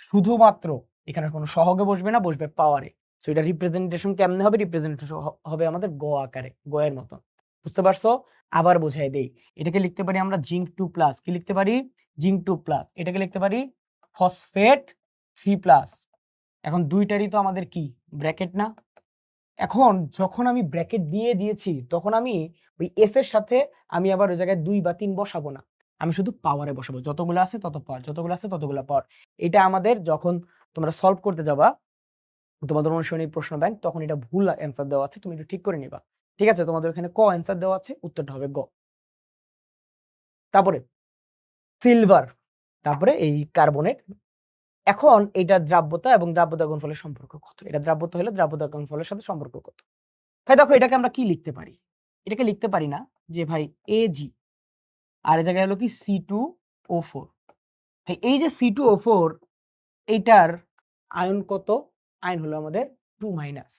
S1: শুধুমাত্র এখানে কোনো সহগে বসবে না, বসবে পাওয়ারে। সো এটা রিপ্রেজেন্টেশন কেমনে হবে? রিপ্রেজেন্টেশন হবে আমাদের গ আকারে, গয়ের মতো। বুঝতে পারছো? আবার বোঝাই দেই। এটাকে লিখতে পারি আমরা জিঙ্ক 2+। কি লিখতে পারি? জিঙ্ক 2+। এটাকে লিখতে পারি ফসফেট 3+। এখন দুইটারই তো আমাদের কি ব্র্যাকেট না? এখন যখন আমি ব্র্যাকেট দিয়ে দিয়েছি তখন আমি ওই এস এর সাথে আমি আবার ওই জায়গায় 2 বা 3 বসাবো না, আমি শুধু পাওয়ারে বসাবো। যতগুলো আছে তত পাওয়ার, যতগুলো আছে ততগুলো পাওয়ার। এটা আমাদের যখন তোমরা সলভ করতে যাবা তোমাদের অনুসরণী প্রশ্ন ব্যাংক, তখন এটা ভুল অ্যান্সার দেওয়া আছে, তুমি একটু ঠিক করে নিবা। ঠিক আছে, তোমাদের এখানে ক অ্যান্সার দেওয়া আছে, উত্তরটা হবে গ। তারপরে সিলভার, তারপরে এই কার্বনেট। এখন এটা দ্রাব্যতা এবং দ্রাব্যতা গুণফলের সম্পর্ক কত? এটা দ্রাব্যতা হলে দ্রাব্যতা গুণফলের সাথে সম্পর্ক কত? ভাই দেখো, এটাকে আমরা কি লিখতে পারি? এটাকে লিখতে পারি না যে ভাই এজি, আর এই জায়গায় হলো কি C2O4। এই যে C2O4, এইটার আয়ন কত? আয়ন হলো আমাদের 2-।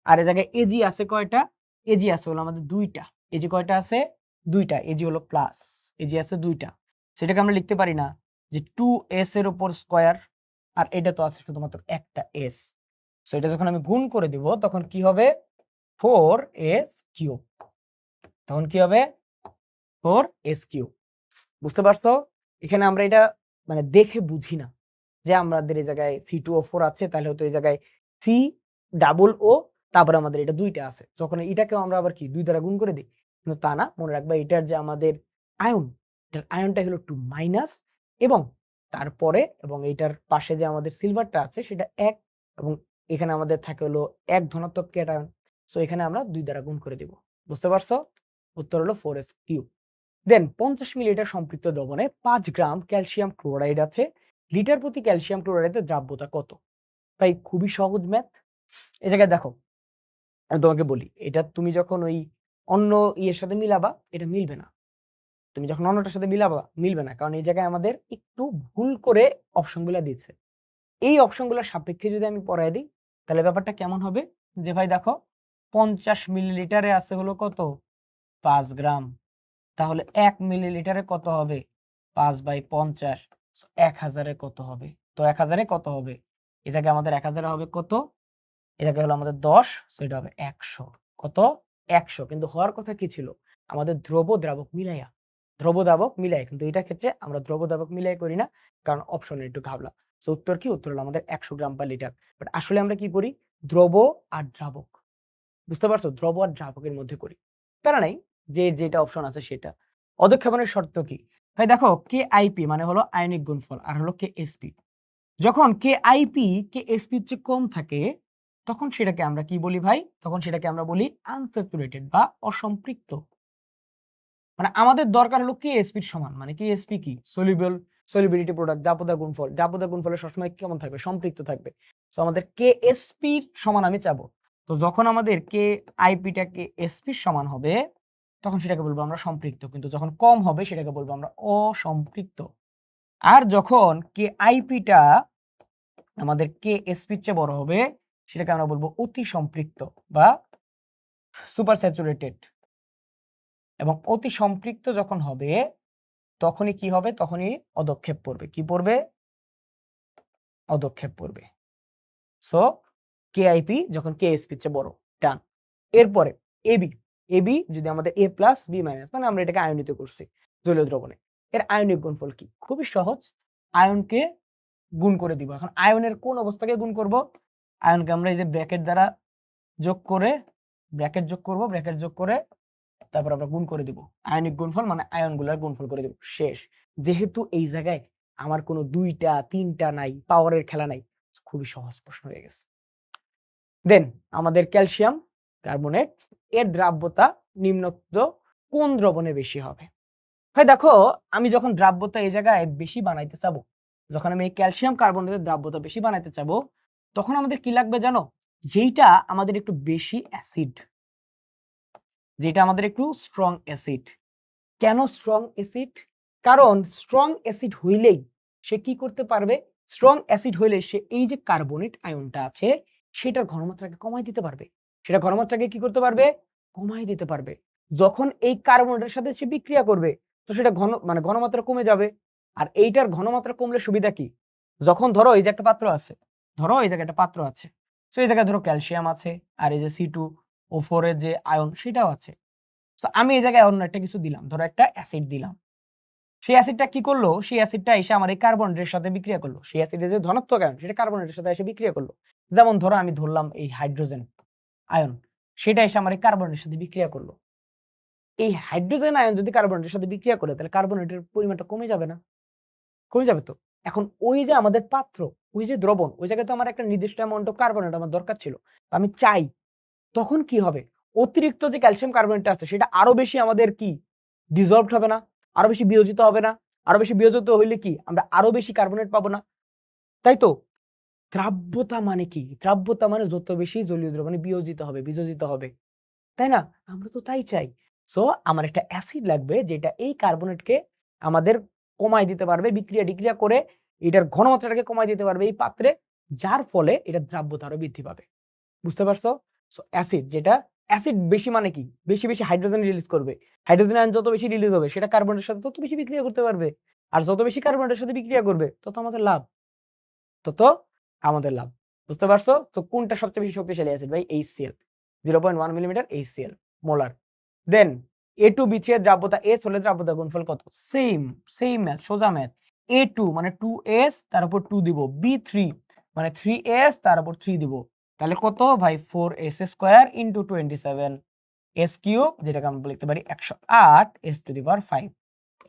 S1: আর এই জায়গায় এজি আছে কয়টা? এজি আছে হলো আমাদের 2টা। এজি কয়টা আছে? 2টা। এজি হলো প্লাস, এজি আছে 2টা। সেটাকে আমরা লিখতে পারি না যে 2s এর উপর স্কয়ার, আর এটা তো আছে শুধুমাত্র একটা s। সো এটা যখন আমি গুণ করে দিব তখন কি হবে? 4s3। তখন কি হবে? 4s3। বুঝতে পারছো? এখানে আমরা এটা মানে দেখে বুঝি না যে আমাদের এই জায়গায় C2O4 আছে, তাহলে হয়তো এই জায়গায় C+O, তারপরে আমাদের এটা 2টা আছে, যখন এটাকেও আমরা আবার কি 2 দ্বারা গুণ করে দিই। কিন্তু তা না, মনে রাখবা এটার যে আমাদের আয়ন, এটার আয়নটা হলো 2- এবং তারপরে এবং এইটার পাশে যে আমাদের সিলভারটা আছে সেটা 1, এবং এখানে আমাদের থাকে হলো 1 ধনাত্মক ক্যাটায়ন। সো এখানে আমরা 2 দ্বারা গুণ করে দিব। বুঝতে পারছো? উত্তর হলো 4s3। দেন 50 মিলিলিটার সম্পৃক্ত দ্রবণে 5 গ্রাম ক্যালসিয়াম ক্লোরাইড আছে, লিটার প্রতি ক্যালসিয়াম ক্লোরাইডের দ্রাব্যতা কত? তাই খুবই সহজ ম্যাথ। এই জায়গায় দেখো, আমি তোমাকে বলি, এটা তুমি যখন ওই অন্য ইয়ের সাথে মিলাবা এটা মিলবে না। তুমি যখন অন্যটার সাথে মিলাবা মিলবে না, কারণ এই জায়গায় আমাদের একটু ভুল করে অপশনগুলো দিয়েছে। এই অপশনগুলোর সাপেক্ষে যদি আমি পড়ায় দিই তাহলে ব্যাপারটা কেমন হবে? যে ভাই দেখো, 50 মিলিলিটারে আছে হলো কত? 5 গ্রাম। তাহলে 1 মিলিলিটারে কত হবে? 5/50। 1000-এ কত হবে? তো 1000-এ কত হবে? এই জায়গায় আমাদের 1000-এ হবে কত? এই জায়গায় হলো আমাদের 10, সো এটা হবে 100। কত? 100। কিন্তু হওয়ার কথা কি ছিল? আমাদের দ্রব্য দ্রাবক মিলাইয়া। দ্রব্য দ্রাবক মিলাই, কিন্তু এটার ক্ষেত্রে আমরা দ্রব্য দ্রাবক মিলাই করি না, কারণ অপশনে একটু ঘাবলা। সো উত্তর কি? উত্তর হলো আমাদের 100 গ্রাম পার লিটার। বাট আসলে আমরা কি করি? দ্রব্য আর দ্রাবক। বুঝতে পারছো? দ্রব আর দ্রাবকের মধ্যে করি। প্যারা নাই, যে যেটা অপশন আছে সেটা। অধঃক্ষেপণের শর্ত কি? ভাই দেখো, KIP মানে হলো আয়নিক গুণফল, আর হলো KSP। যখন KIP KSP এর চেয়ে কম থাকে তখন সেটাকে আমরা কি বলি ভাই? তখন সেটাকে আমরা বলি আনস্যাচুরেটেড বা অসম্পৃক্ত। মানে আমাদের দরকার হলো KSP এর সমান। মানে KSP কি? সলিবিলিটি প্রোডাক্ট, দাপদা গুণফল। দাপদা গুণফলের সবসময় কেমন থাকবে? সম্পৃক্ত থাকবে। সো আমাদের KSP এর সমান আমি চাবো। তো যখন আমাদের KIP টা KSP এর সমান হবে তখন সেটাকে বলবো আমরা সম্পৃক্ত, কিন্তু যখন কম হবে সেটাকে বলবো আমরা অসম্পৃক্ত। আর যখন KIP টা আমাদের KSP এর চেয়ে বড় হবে সেটাকে আমরা বলবো অতি সম্পৃক্ত বা সুপার স্যাচুরেটেড। এবং অতি সম্পৃক্ত যখন হবে তখনই কি হবে? তখনই অধঃক্ষেপ পড়বে। কি পড়বে? অধঃক্ষেপ পড়বে। সো KIP যখন KSP এর চেয়ে বড়, ডান। এরপরে AB যদি আমাদের A+B- মানে আমরা এটাকে আয়নিত করছি জলীয় দ্রবণে, এর আয়নিক গুণফল কি? খুবই সহজ, আয়নকে গুণ করে দিব। এখন আয়নের কোন অবস্থাকে গুণ করব? আয়নকে আমরা এই যে ব্র্যাকেট দ্বারা যোগ করে, ব্র্যাকেট যোগ করব, ব্র্যাকেট যোগ করে তারপর আমরা গুণ করে দিব। আয়নিক গুণফল মানে আয়নগুলোর গুণফল করে দিব, শেষ। যেহেতু এই জায়গায় আমার কোনো 2টা 3টা নাই, পাওয়ারের খেলা নাই, খুবই সহজ প্রশ্ন হয়ে গেছে। দেন আমাদের ক্যালসিয়াম কার্বনেট, এর দ্রাব্যতা নিম্নোক্ত কোন দ্রবণে বেশি হবে? ভাই দেখো, আমি যখন দ্রাব্যতা এই জায়গায় বেশি বানাইতে চাবো, যখন আমি এই ক্যালসিয়াম কার্বনেটের দ্রাব্যতা বেশি বানাইতে চাবো, তখন আমাদের কি লাগবে জানো? যেইটা আমাদের একটু বেশি অ্যাসিড, যেটা আমাদের একটু স্ট্রং অ্যাসিড। কেন স্ট্রং অ্যাসিড? কারণ স্ট্রং অ্যাসিড হইলেই সে কি করতে পারবে? স্ট্রং অ্যাসিড হইলে সে এই যে কার্বনেট আয়নটা আছে সেটার ঘনমাত্রাকে কমাই দিতে পারবে। সেটা ঘনমাত্রাকে কি করতে পারবে? কমাই দিতে পারবে। যখন এই কার্বনেটের সাথে সে বিক্রিয়া করবে তো সেটা মানে ঘনমাত্রা কমে যাবে। আর এইটার ঘনমাত্রা কমলে সুবিধা কি? যখন ধরো এই যে একটা পাত্র আছে, ধরো এই জায়গায় একটা পাত্র আছে, তো এই জায়গায় ধরো ক্যালসিয়াম আছে আর এই যে C2O4 এর যে আয়ন সেটাও আছে। তো আমি এই জায়গায় অন্য একটা কিছু দিলাম, ধরো একটা অ্যাসিড দিলাম। সেই অ্যাসিডটা কি করলো? সেই অ্যাসিডটা এসে আমার এই কার্বনেটের সাথে বিক্রিয়া করলো। সেই অ্যাসিডের যে ধনাত্মক আয়ন সেটা কার্বনেটের সাথে এসে বিক্রিয়া করলো। যেমন ধরো আমি ধরলাম এই হাইড্রোজেন আয়ন, সেটা এসে আমার এই কার্বনেটের সাথে বিক্রিয়া করলো। এই হাইড্রোজেন আয়ন যদি কার্বনেটের সাথে বিক্রিয়া করে তাহলে কার্বনেটের পরিমাণটা কমে যাবে না? কমে যাবে তো। এখন ওই যে আমাদের পাত্র, ওই যে দ্রবণ, ওই জায়গায় তো আমার একটা নির্দিষ্ট অ্যামাউন্ট অফ কার্বনেট আমার দরকার ছিল, আমি চাই, তখন কি হবে, অতিরিক্ত যে ক্যালসিয়াম কার্বনেটটা আছে সেটা আরো বেশি আমাদের কি ডিসলভড হবে না, আরো বেশি বিয়োজিত হবে না, আরো বেশি বিয়োজিত হইলে কি আমরা আরো বেশি কার্বনেট পাবো না, তাই তো। দ্রাব্যতা মানে কি, দ্রাব্যতা মানে যত বেশি জলীয় দ্রবণে বিয়োজিত হবে, বিযোজিত হবে, তাই না, আমরা তো তাই চাই। সো আমার একটা অ্যাসিড লাগবে যেটা এই কার্বনেটকে আমাদের কমায় দিতে পারবে, বিক্রিয়া করে এটার ঘনমাত্রাটাকে কমায় দিতে পারবে এই পাত্রে, যার ফলে এটা দ্রাব্যতা আরো বৃদ্ধি পাবে। বুঝতে পারছো? সো অ্যাসিড যেটা, অ্যাসিড বেশি মানে কি, বেশি বেশি হাইড্রোজেন রিলিজ করবে, হাইড্রোজেন আয়ন যত বেশি রিলিজ হবে সেটা কার্বনের সাথে তত বেশি বিক্রিয়া করতে পারবে, আর যত বেশি কার্বনের সাথে বিক্রিয়া করবে তত আমাদের লাভ, তত আমাদের লাভ। বুঝতে পারছো? তো কোনটা সবচেয়ে বেশি শক্তিশালী অ্যাসিড ভাই? HCl, 0.1 millimetre HCl molar. Then A2B3 এর দ্রাব্যতা S হলে দ্রাব্যতা গুণফল কত? সেম ম্যাথ, সোজা ম্যাথ। A2 মানে 2S তার উপর 2 দিব, B3 মানে 3S তার উপর 3 দিব, তাহলে কত ভাই? 4S square into 27 S cube, যেটাকে আমরা লিখতে পারি 108 S টু দি পাওয়ার 5।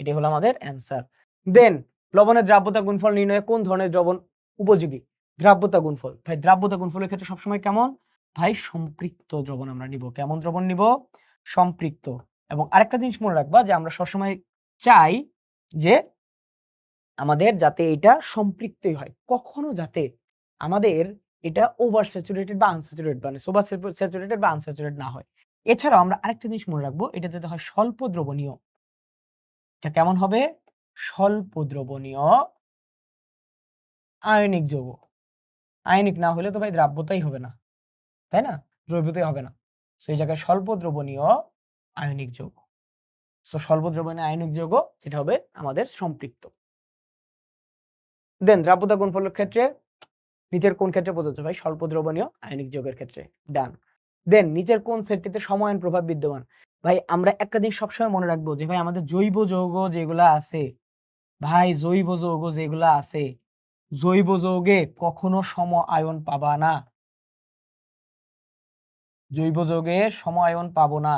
S1: এটাই হলো আমাদের অ্যান্সার। দেন লবণের দ্রাব্যতা গুণফল নির্ণয়ে কোন ধরনের দ্রবণ উপযোগী? দ্রাব্যতা গুণফল ভাই, দ্রাব্যতা গুণফলের ক্ষেত্রে সবসময় কেমন ভাই? সম্পৃক্ত দ্রবণ আমরা নিব। কেমন দ্রবণ নিব? সম্পৃক্ত। এবং আরেকটা জিনিস মনে রাখবা যে আমরা সবসময় চাই যে আমাদের যাতে এটা সম্পৃক্তই হয়, কখনো যাতে আমাদের এটা ওভার স্যাচুরেটেড বা আনস্যাচুরেটেড মানে সুপার স্যাচুরেটেড বা আনস্যাচুরেটেড না হয়। এছাড়াও আমরা আরেকটা জিনিস মনে রাখবো, এটা যাতে হয় স্বল্প দ্রবণীয়। এটা কেমন হবে? স্বল্প দ্রবণীয় আয়নিক যৌগ। আয়নিক না হলে তো ভাই দ্রাব্যতাই হবে না, তাই না? দ্রবীভূতই হবে না। সো এই জায়গায় স্বল্প দ্রবণীয় আয়নিক যৌগ। সো স্বল্প দ্রবণীয় আয়নিক যৌগ যেটা হবে আমাদের সম্পৃক্ত। দেন দ্রাব্যতা গুণফলের ক্ষেত্রে নিচের কোন ক্ষেত্রে প্রযোজ্য ভাই? স্বল্প দ্রবণীয় আয়নিক যৌগের ক্ষেত্রে। ডান। দেন নিচের কোন সেটটিতে সময়ায়ন প্রভাব বিদ্যমান? ভাই আমরা একটা জিনিস সবসময় মনে রাখবো যে ভাই আমাদের জৈব যৌগ যেগুলা আছে, ভাই জৈব যৌগ যেগুলা আছে, জৈব যৌগে কখনো সম আয়ন পাবা না, জৈব যৌগে সম আয়ন পাবো না,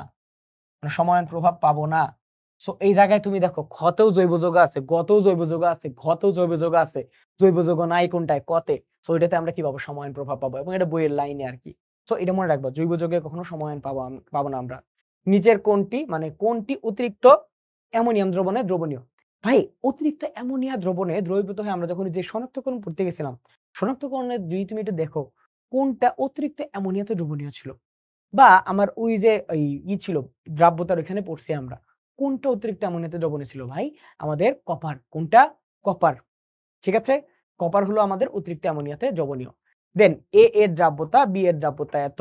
S1: মানে সমায়ন প্রভাব পাবো না। সো এই জায়গায় তুমি দেখো ক্ষতেও জৈব যৌগ আছে, গতেও জৈব যৌগ আছে, ঘতেও জৈব যৌগ আছে, জৈব যৌগ নাই কোনটায়? কতে। সো এটাতে আমরা কি পাবো? সমায়ন প্রভাব পাবো, এবং এটা বইয়ের লাইনে আর কি। সো এটা মনে রাখবো, জৈব যৌগে কখনো সমায়ন পাবো না আমরা। নিচের কোনটি মানে কোনটি অতিরিক্ত অ্যামোনিয়াম দ্রবণে দ্রবণীয়? ভাই অতিরিক্ত অ্যামোনিয়া দ্রবণে দ্রবীভূত হয়ে আমরা যখন যে শনাক্তকরণ করতে গেছিলাম, শনাক্তকরণের যদি তুমি একটু দেখো কোনটা অতিরিক্ত অ্যামোনিয়াতে দ্রবণীয় ছিল, বা আমার ওই যে ওই ছিল দ্রাব্যতার ওখানে পড়ছি আমরা, কোনটা অতিরিক্ত অ্যামোনিয়াতে দ্রবণীয় ছিল ভাই? আমাদের কপার। কোনটা? কপার। ঠিক আছে, কপার হলো আমাদের অতিরিক্ত অ্যামোনিয়াতে দ্রবণীয়। দেন এ এর দ্রাব্যতা, বি এর দ্রাব্যতা এত,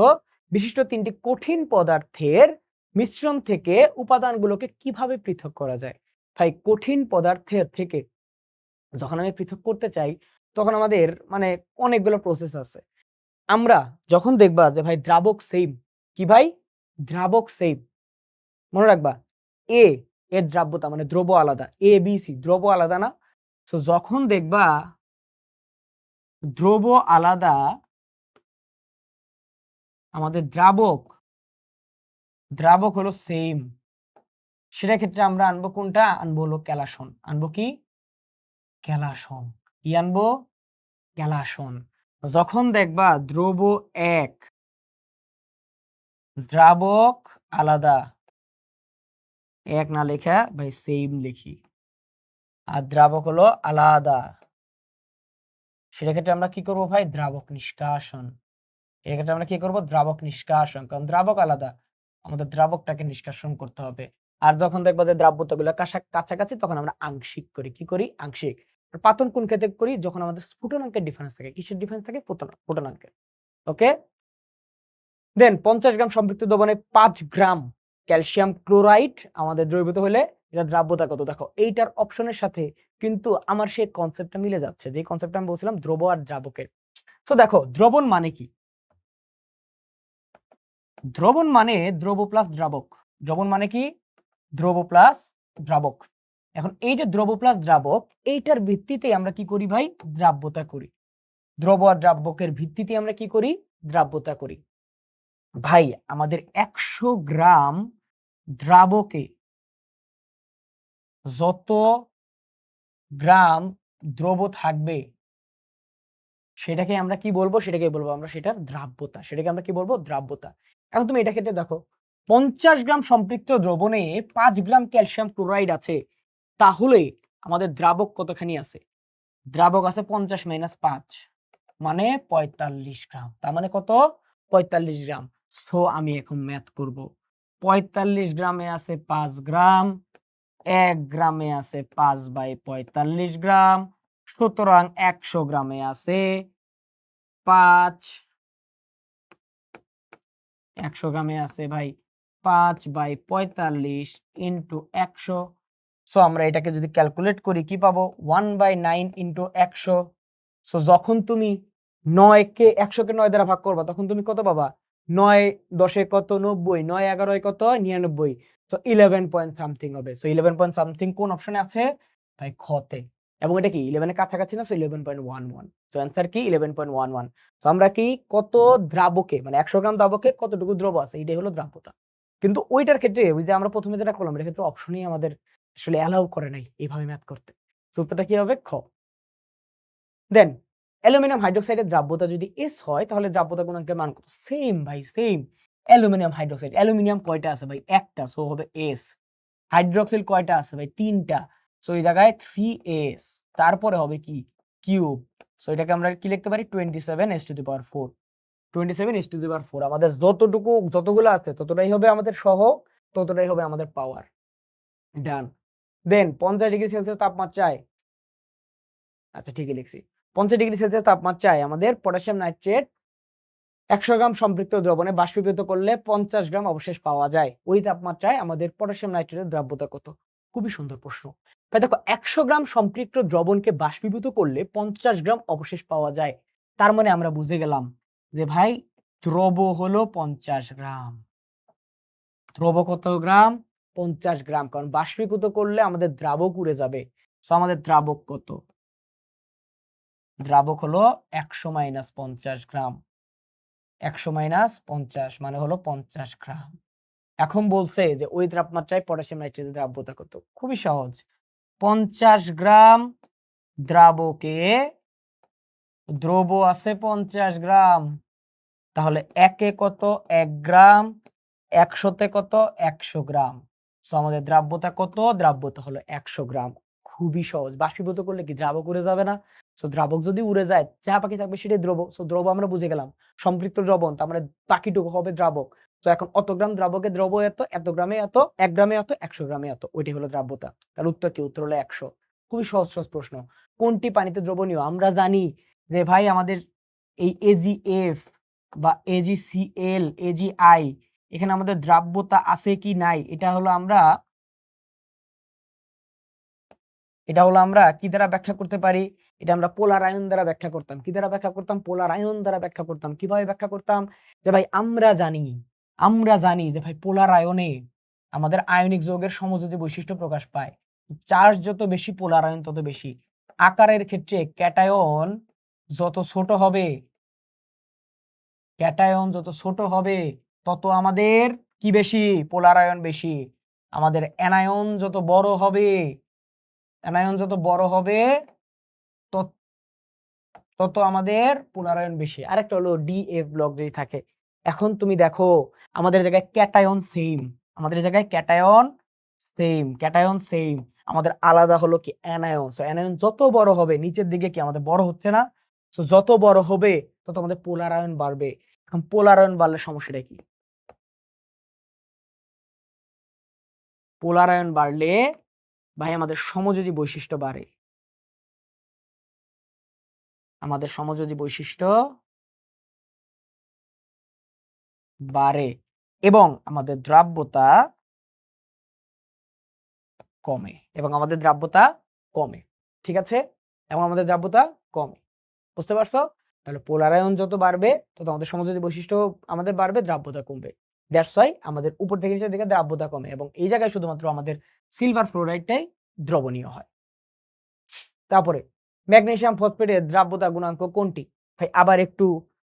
S1: বিশিষ্ট তিনটি কঠিন পদার্থের মিশ্রণ থেকে উপাদানগুলোকে কিভাবে পৃথক করা যায়? ভাই কঠিন পদার্থের থেকে যখন আমি পৃথক করতে চাই তখন আমাদের মানে অনেকগুলো প্রসেস আছে। আমরা যখন দেখবা যে ভাই দ্রাবক সেম, কি ভাই? দ্রাবক সেম, মনে রাখবা এ এর দ্রাব্যতা মানে দ্রব আলাদা, এ বি সি দ্রব আলাদা না? সো যখন দেখবা দ্রব আলাদা, আমাদের দ্রাবক হলো সেম, সেটা ক্ষেত্রে আমরা আনবো কোনটা? আনবো হলো ক্যালাসন। আনবো কি? ক্যালাসন। কি আনবো? ক্যালাসন। যখন দেখবা দ্রব এক, দ্রাবক আলাদা, এক না লেখা ভাই সেম লিখি, আর দ্রাবক হলো আলাদা, সেটা ক্ষেত্রে আমরা কি করব ভাই? দ্রাবক নিষ্কাশন। এক্ষেত্রে আমরা কি করব? দ্রাবক নিষ্কাশন, কারণ দ্রাবক আলাদা, আমাদের দ্রাবকটাকে নিষ্কাশন করতে হবে। আর যখন দেখবো যে দ্রাব্যতাগুলো কাছাকাছি তখন আমরা আংশিক করি। কি করি? আংশিক। পাতন কোন ক্ষেত্রে করি? যখন আমাদের স্ফুটনাঙ্কের ডিফারেন্স থাকে। কিসের ডিফারেন্স থাকে? স্ফুটনাঙ্কের। ওকে, দেন 50 গ্রাম সম্পৃক্ত দ্রবণে 5 গ্রাম ক্যালসিয়াম ক্লোরাইড আমাদের দ্রবীভূত হলে এটা দ্রাব্যতা কত? দেখো এইটার অপশনের সাথে কিন্তু আমার সেই কনসেপ্টটা মিলে যাচ্ছে, যে কনসেপ্টটা আমি বলছিলাম দ্রব আর দ্রাবকের। তো দেখো দ্রবণ মানে কি? দ্রবণ মানে দ্রব প্লাস দ্রাবক। দ্রবণ মানে কি? দ্রব প্লাস দ্রাবক। এখন এই যে দ্রব প্লাস দ্রাবক, এইটার ভিত্তিতে আমরা কি করি ভাই? দ্রাব্যতা করি। দ্রব আর দ্রাবকের ভিত্তিতে আমরা কি করি? দ্রাব্যতা করি। ভাই আমাদের 100 গ্রাম দ্রাবকে যত গ্রাম দ্রব থাকবে সেটাকে আমরা কি বলবো? সেটাকে বলবো আমরা সেটার দ্রাব্যতা। সেটাকে আমরা কি বলবো? দ্রাব্যতা। এখন তুমি এটা ক্ষেত্রে দেখো 50 গ্রাম সম্পৃক্ত দ্রবণে 5 গ্রাম ক্যালসিয়াম ক্লোরাইড আছে। তাহলে আমাদের দ্রাবক কতখানি আছে? দ্রাবক আছে 50 - 5 মানে 45 গ্রাম। তার মানে কত? 45 গ্রাম। সো আমি এখন ম্যাথ করব। 45 গ্রামে আছে 5 গ্রাম, 1 গ্রামে আছে 5/45 গ্রাম। সুতরাং 100 গ্রামে আছে 5, 100 গ্রামে আছে ভাই 5/45 ইন্টু 100। সো আমরা এটাকে যদি ক্যালকুলেট করি কি পাবো? 1/9 ইন্টু 100। সো যখন তুমি 9 কে 100 কে 9 দ্বারা ভাগ করবা তখন তুমি কত পাবা? 9 10 এ কত? 90, 9 11 এ কত? 99। সো 11 পয়েন্ট সামথিং হবে। সো 11 পয়েন্ট সামথিং কোন অপশনে আছে? ভাই খ তে। এবং এটা কি 11 এর কাছাকাছি না? সো 11.11। সো অ্যানসার কি? 11.11। সো আমরা কি কত দ্রাবকে মানে 100 গ্রাম দ্রাবকে কতটুকু দ্রব আছে এটাই হলো দ্রাব্যতা। কিন্তু ওইটার ক্ষেত্রে ওই যে আমরা প্রথমে যেটা করলাম এটার ক্ষেত্রে অপশনই আমাদের আসলে অ্যালাউ করে নাই এইভাবে ম্যাথ করতে। সো উত্তরটা কি হবে? খ। দেন অ্যালুমিনিয়াম হাইড্রোক্সাইডের দ্রাব্যতা যদি S হয় তাহলে দ্রাব্যতা গুণাঙ্কের মান কত? সেম ভাই সেম। Aluminium hydroxide. অ্যালুমিনিয়াম কয়টা আছে ভাই? একটা। সো হবে S। হাইড্রোক্সিল কয়টা আছে ভাই? 3টা। সো এই জায়গায় 3S। তারপরে হবে কি? কিউব। সো এটাকে আমরা কি লিখতে পারি? 27s⁴। 27s⁴ আমাদের যতগুলো আছে ততটাই হবে আমাদের সহগ, ততটাই হবে আমাদের পাওয়ার। ডান। দেন 50 ডিগ্রি সেলসিয়াস তাপমাত্রায় আচ্ছা ঠিকই লিখছি। 50 ডিগ্রি সেলসিয়াস তাপমাত্রায় আমাদের পটাশিয়াম নাইট্রেট 100 গ্রাম সম্পৃক্ত দ্রবণে বাষ্পীভূত করলে 50 গ্রাম অবশেষ পাওয়া যায়। ওই তাপমাত্রায় আমাদের পটাশিয়াম নাইট্রেটের দ্রাব্যতা কত? খুবই সুন্দর প্রশ্ন। ভাই দেখো 100 গ্রাম সম্পৃক্ত দ্রবণকে বাষ্পীভূত করলে 50 গ্রাম অবশেষ পাওয়া যায়। তার মানে আমরা বুঝে গেলাম যে ভাই দ্রব হলো 50 গ্রাম। দ্রব কত গ্রাম? 50 গ্রাম। কারণ বাষ্পীভূত করলে আমাদের দ্রাবক উড়ে যাবে। সো আমাদের দ্রাবক কত? দ্রাবক হলো 100 - 50 গ্রাম। 100 - 50 মানে হলো 50 গ্রাম। এখন বলছে যে ওই তাপমাত্রায় পটাশিয়াম নাইট্রেটের দ্রাব্যতা কত? খুবই সহজ। 50 গ্রাম দ্রাবকে দ্রব আছে 50 গ্রাম। তাহলে 1 এ কত? 1 গ্রাম, 100 তে কত? 100 গ্রাম। সো আমাদের দ্রাব্যতা কত? দ্রাব্যতা হলো 100 গ্রাম। খুবই সহজ। বাষ্পীভূত করলে কি দ্রাবক উড়ে যাবে না? সো দ্রাবক যদি উড়ে যায় যা বাকি থাকবে সেটাই দ্রব। সো দ্রব আমরা বুঝে গেলাম। সম্পৃক্ত দ্রবণ তার মানে বাকিটুকু হবে দ্রাবক। তো এখন অত গ্রাম দ্রাবকে দ্রব এত, এত গ্রামে এত, 1 গ্রামে এত, 100 গ্রামে এত। ওইটাই হলো দ্রাব্যতা। তার উত্তর কি? উত্তর হলো 100। খুবই সহজ প্রশ্ন। কোনটি পানিতে দ্রবণীয়? আমরা জানি যে ভাই আমাদের এই AgF বা AgCl, AgI এখানে আমাদের দ্রাব্যতা আছে কি নাই এটা হলো আমরা কি দ্বারা ব্যাখ্যা করতে পারি? এটা আমরা পোলার আয়ন দ্বারা ব্যাখ্যা করতাম। কি দ্বারা ব্যাখ্যা করতাম? পোলার আয়ন দ্বারা ব্যাখ্যা করতাম। কিভাবে ব্যাখ্যা করতাম? যে ভাই আমরা জানি যে ভাই পোলার আয়নে আমাদের আয়নিক যৌগের সমযোজী বৈশিষ্ট্য প্রকাশ পায়। চার্জ যত বেশি পোলার আয়ন তত বেশি। আকারের ক্ষেত্রে ক্যাটায়ন যত ছোট হবে তত আমাদের কি বেশি? পোলার আয়ন বেশি। আমাদের অ্যানায়ন যত বড় হবে তত আমাদের পোলার আয়ন বেশি। আরেকটা হলো DF ব্লক যদি থাকে। এখন তুমি দেখো আমাদের জায়গায় ক্যাটায়ন সেম। আমাদের আলাদা হলো কি অ্যানায়ন। সো অ্যানায়ন যত বড় হবে নিচের দিকে কি আমাদের বড় হচ্ছে না? সো যত বড় হবে তত আমাদের পোলার আয়ন বাড়বে। এখন পোলার আয়ন বাড়লে সমস্যাটা কি? পোলার আয়ন বাড়লে ভাই আমাদের সমযোজী বৈশিষ্ট্য বাড়ে। এবং আমাদের দ্রাব্যতা কমে। ঠিক আছে? এবং আমাদের দ্রাব্যতা কমে। বুঝতে পারছো? তাহলে পোলার আয়ন যত বাড়বে তত আমাদের সমযোজী বৈশিষ্ট্য আমাদের বাড়বে, দ্রাব্যতা কমবে। দ্যাটস ওয়াই আমাদের উপর থেকে নিচের দিকে দ্রাব্যতা কমে এবং এই জায়গায় শুধুমাত্র আমাদের সিলভার ফ্লোরাইডটাই দ্রবণীয় হয়। তারপরে ম্যাগনেসিয়াম ফসফেটের দ্রাব্যতা গুণাঙ্ক কোনটি? ভাই আবার একটু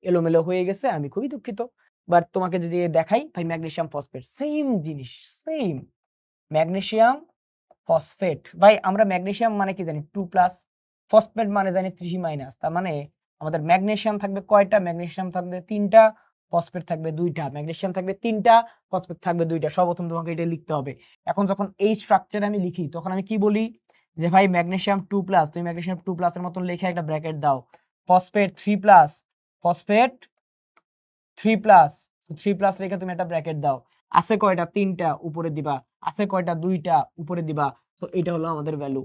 S1: এলোমেলো হয়ে গেছে, আমি খুবই দুঃখিত। বাট তোমাকে যদি দেখাই ভাই ম্যাগনেসিয়াম ফসফেট সেম জিনিস, সেম। ম্যাগনেসিয়াম ফসফেট ভাই আমরা ম্যাগনেসিয়াম মানে কি জানি? 2+। ফসফেট মানে জানি 3 তার মানে আমাদের ম্যাগনেসিয়াম থাকবে কয়টা? ম্যাগনেসিয়াম থাকবে 3টা, ফসফেট থাকবে 2টা। ম্যাগনেসিয়াম থাকবে 3টা, ফসফেট থাকবে 2টা। সর্বপ্রথম তোমাকে এটা লিখতে হবে। এখন যখন এই স্ট্রাকচারে আমি লিখি তখন আমি কি বলি যে ভাই ম্যাগনেসিয়াম 2+, তুমি ম্যাগনেসিয়াম 2+ এর মতন লিখে একটা ব্র্যাকেট দাও। ফসফেট 3+, ফসফেট 3+, তো 3+ রেখে তুমি একটা ব্র্যাকেট দাও। আছে কয়টা? 3টা, উপরে দিবা। আছে কয়টা? 2টা, উপরে দিবা। তো এটা হলো আমাদের ভ্যালু।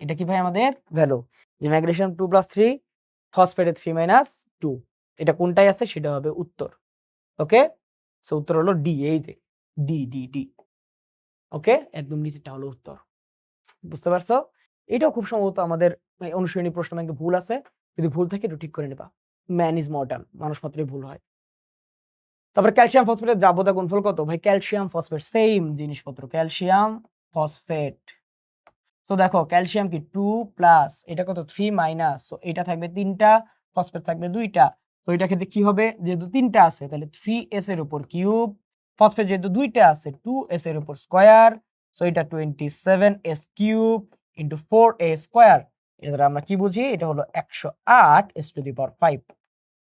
S1: এটা কি ভাই আমাদের ভ্যালু, যে ম্যাগনেসিয়াম 2+3, ফসফেটে 3-2, এটা কোনটাই আছে সেটা হবে উত্তর। ওকে, সো উত্তর হলো ডি। এই যে ডি ডি ডি। ওকে, একদম নিচেরটা হলো উত্তর। বুঝতে পারছো? এটাও খুব সম্ভবত আমাদের অনুশীলনী প্রশ্ন ব্যাংকে ভুল আছে, যদি ভুল থাকে একটু ঠিক করে নেবা। ম্যান ইজ মর্টাল, মানুষ মাত্রই ভুল হয়। তারপর ক্যালসিয়াম ফসফেটের দ্রাব্যতা গুণফল কত? ভাই ক্যালসিয়াম ফসফেট সেম জিনিসপত্র, ক্যালসিয়াম ফসফেট। তো দেখো ক্যালসিয়াম কি 2+, এটা কত 3-, সো এটা থাকবে 3টা, ফসফেট থাকবে 2টা। তো এটা ক্ষেত্রে কি হবে? যেহেতু 3টা আছে তাহলে 3s এর উপর কিউব, ফসফেট যেহেতু 2টা আছে 2s এর উপর স্কয়ার, সো এটা 27s cube into 4a square. এটা দ্বারা আমরা কি বুঝি? এটা হলো 108s⁵,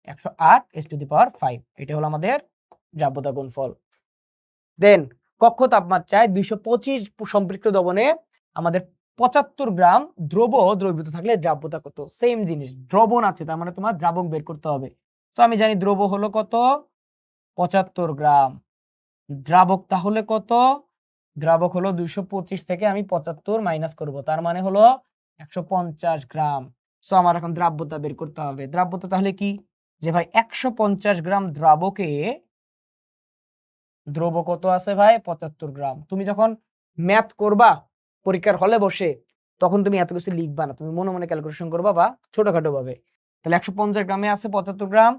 S1: 108s⁵। এটা হলো আমাদের দ্রাব্যতা গুণফল। দেন কক্ষ তাপমাত্রায় 225 সম্পৃক্ত দ্রবণে আমাদের 75 গ্রাম দ্রবীভূত থাকলে দ্রাব্যতা কত? সেম জিনিস, দ্রবণ আছে তার মানে তোমার দ্রাবক বের করতে হবে। তো আমি জানি দ্রব হলো কত? 75 গ্রাম। দ্রাবক তাহলে কত? দ্রাবক হলো 225 থেকে আমি 75 মাইনাস করব, তার মানে হলো 150 গ্রাম। সো আমার এখন দ্রাব্যতা বের করতে হবে। দ্রাব্যতা তাহলে কি? যে ভাই 150 গ্রাম দ্রাবকে দ্রব কত আছে ভাই? 75 গ্রাম। তুমি যখন ম্যাথ করবা পরীক্ষার হলে বসে তখন তুমি এত কিছু লিখবা না, তুমি মনে মনে ক্যালকুলেশন করবা বা ছোটখাটো ভাবে। তাহলে 150 গ্রামে আছে 75 গ্রাম,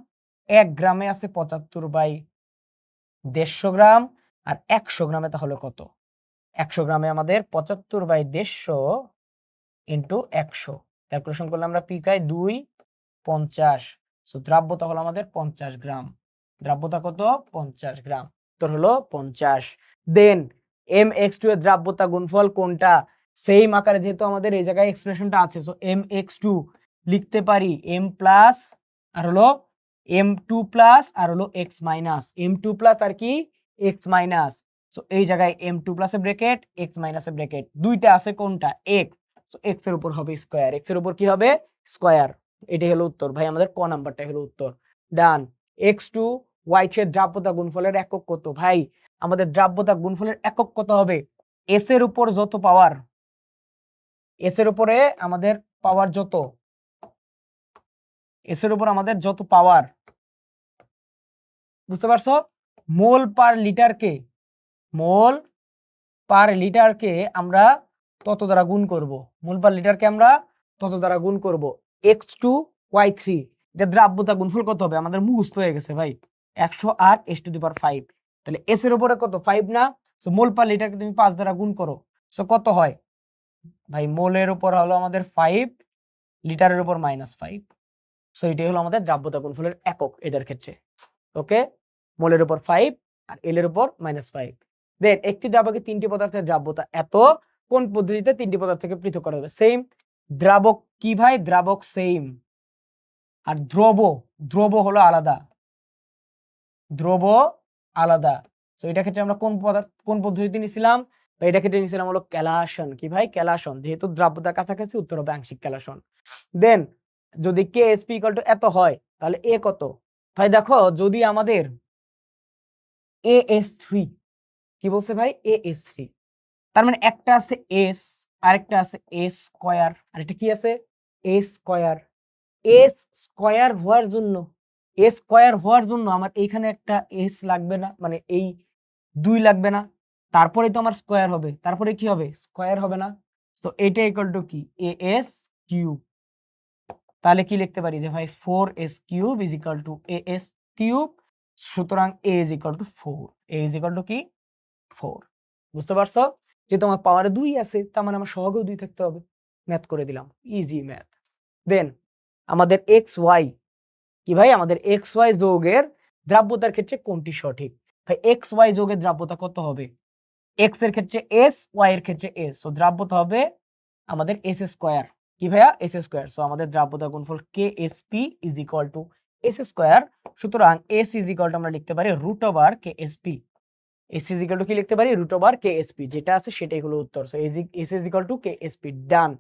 S1: 1 গ্রামে আছে 75/150 গ্রাম, আর 100 গ্রামে তাহলে কত? 100 গ্রামে আমাদের 75/150 ইন্টু 100, ক্যালকুলেশন করলে আমরা পি পাই 250। সো দ্রাব্যতা হলো আমাদের 50 গ্রাম। দ্রাব্যতা কত? 50 গ্রাম। উত্তর হলো 50। দেন mx2 এর দ্রাব্যতা গুণফল কোনটা? সেম আকারে যেহেতু আমাদের এই জায়গায় এক্সপ্রেশনটা আছে, সো mx2 লিখতে পারি m প্লাস আর হলো m2 প্লাস আর হলো x মাইনাস, m2 প্লাস আর কি x মাইনাস। সো এই জায়গায় m2 প্লাস এ ব্র্যাকেট, x মাইনাস এ ব্র্যাকেট, দুইটা আছে কোনটা? x, সো x এর উপর হবে স্কয়ার, x এর উপর কি হবে? স্কয়ার। এটাই হলো উত্তর ভাই, আমাদের ক নাম্বারটা হলো উত্তর। ডান। x2 y3 এর দ্রাব্যতা গুণফলের একক কত? ভাই আমাদের দ্রাব্যতা গুণফলের একক কত হবে? s এর উপর যত পাওয়ার, s এর উপরে আমাদের পাওয়ার যত, s এর উপর আমাদের যত পাওয়ার, বুঝতে পারছো? মোল পার লিটারকে, মোল পার লিটারকে আমরা তত দ্বারা গুণ করব, মোল পার লিটারকে আমরা তত দ্বারা গুণ করব। x2 y3 এটা দ্রাব্যতা গুণফল কত হবে? আমাদের মুখস্থ হয়ে গেছে ভাই, 108s⁵। তাহলে s এর উপরে কত? 5 না? সো মোল পার লিটারকে তুমি 5 দ্বারা গুণ করো, সো কত হয় ভাই? মোলের উপর হলো আমাদের 5, লিটারের উপর -5। সো এটাই হলো আমাদের দ্রাব্যতা গুণফলের একক এটার ক্ষেত্রে। ওকে, মোলের উপর 5 আর এল এর উপর -5। দেন একটি দ্রাবকে 3টি পদার্থের দ্রাব্যতা এত, কোন পদ্ধতিতে 3টি পদার্থকে পৃথক করা হবে? সেম। দ্রাবক কি ভাই? দ্রাবক সেম, আর দ্রব হলো আলাদা, দ্রব আলাদা। সো এটা ক্ষেত্রে আমরা কোন পদ্ধতিতে নিছিলাম? এটা ক্ষেত্রে নিছিলাম হলো ক্যালাসন। কি ভাই? ক্যালাসন। যেহেতু দ্রাব্যতার কাছাকাছি উত্তর হবে আংশিক ক্যালাসন। দেন যদি KSP এত হয় তাহলে এ কত? ভাই দেখো যদি আমাদের AS3, কি বলছে ভাই? AS3, তার মানে একটা আছে S, আরেকটা আছে S স্কয়ার, আরেকটা কি আছে? S square. S স্কয়ার হওয়ার জন্য, S স্কয়ার হওয়ার জন্য আমার এইখানে একটা S লাগবে না? মানে এই 2 লাগবে না? তারপরে তো আমার স্কয়ার হবে, তারপরে কি হবে? স্কয়ার হবে না? তো এটা ইকুয়াল টু কি? AS cube. তাহলে কি লিখতে পারি? যে ভাই 4s cube is equal two AS cube. সুতরাং A is equal to 4, A is equal to কি? 4। বুঝতে পারছো? যে তোমার পাওয়ারে 2 আছে তার মানে আমার সহগেও 2 থাকতে হবে। ম্যাথ করে দিলাম, ইজি ম্যাথ। দেন আমাদের XY, কি ভাই? আমাদের XY যৌগের দ্রাব্যতার ক্ষেত্রে কোনটি সঠিক? ভাই XY যৌগের দ্রাব্যতা কত হবে? X এর ক্ষেত্রে S, Y এর ক্ষেত্রে S, সো দ্রাব্যতা হবে আমাদের S স্কয়ার। কি ভাইয়া এস স্কোয়ার। সো আমাদের দ্রাব্যতা গুণফল KSP is equal to S square. সুতরাং এস ইজ ইকুয়াল টু আমরা লিখতে পারি root over KSP। S is equal to কি লিখতে পারি রুট ওভার KSP, যেটা আছে সেটাই হলো উত্তর। So S is equal two KSP, ডান।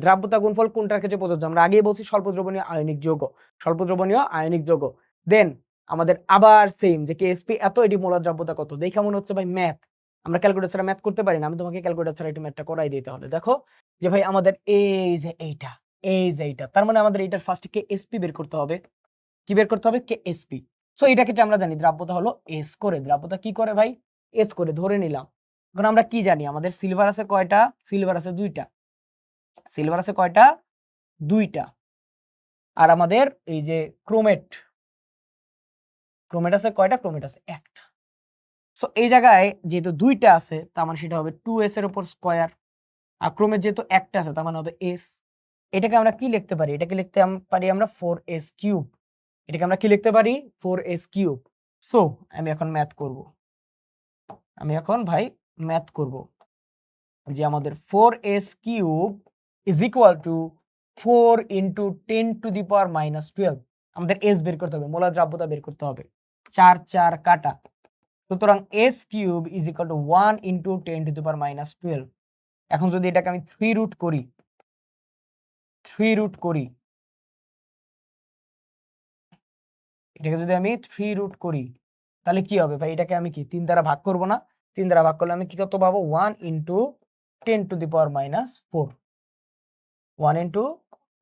S1: দ্রাব্যতা গুণফল কোনটার ক্ষেত্রে প্রযোজ্য? আমরা আগেই বলছি স্বল্প দ্রবণীয় আয়নিক যৌগ, স্বল্প দ্রবণীয় আয়নিক যৌগ। দেন আমাদের আবার সেম যে KSP এত, এটি মোলার দ্রাব্যতা কত? দেখে মনে হচ্ছে ভাই ম্যাথ, আমরা ক্যালকুলেটর ছাড়া ম্যাথ করতে পারি না। আমি তোমাকে ক্যালকুলেটর ছাড়া একটু ম্যাথটা করাই দিই তাহলে। দেখো যে ভাই আমাদের এই যে এইটা, তার মানে আমাদের এইটার ফার্স্টে KSP বের করতে হবে। কি বের করতে হবে? KSP। সো এটা ক্ষেত্রে আমরা জানি দ্রাব্যতা হলো এস করে। দ্রাব্যতা কি করে ভাই? এস করে, ধরে নিলাম। এখন আমরা কি জানি? আমাদের সিলভার আছে কয়টা? সিলভার আছে 2টা। সিলভার আছে কয়টা? 2টা। আর আমাদের এই যে ক্রোমেট আছে কয়টা? ক্রোমেট আছে 1টা। সো এই জায়গায় যেহেতু 2টা আছে তার মানে সেটা হবে 2s এর উপর স্কয়ার। আর ক্রোমেট যেহেতু 1টা আছে তার মানে হবে s। এটাকে আমরা কি লিখতে পারি? এটাকে লিখতে পারি আমরা 4s কিউব। এটাকে আমরা কি লিখতে পারি? 4s cube. সো আমি এখন ম্যাথ করব। আমি এখন ভাই ম্যাথ করব যে আমাদের 4s cube is equal to 4 into 10 to the power -12। আমাদের s বের করতে হবে, মোলার দ্রাব্যতা বের করতে হবে। 4 4 কাটা। সুতরাং s cube is equal to 1 into 10 to the power -12। এখন যদি এটাকে আমি 3 রুট করি, এটাকে যদি আমি 3 রুট করি তাহলে কি হবে ভাই? এটাকে আমি কি 3 দ্বারা ভাগ করব না? 3 দ্বারা ভাগ করলে আমি কি কত পাবো? 1 into 10 to the power -4। 1 into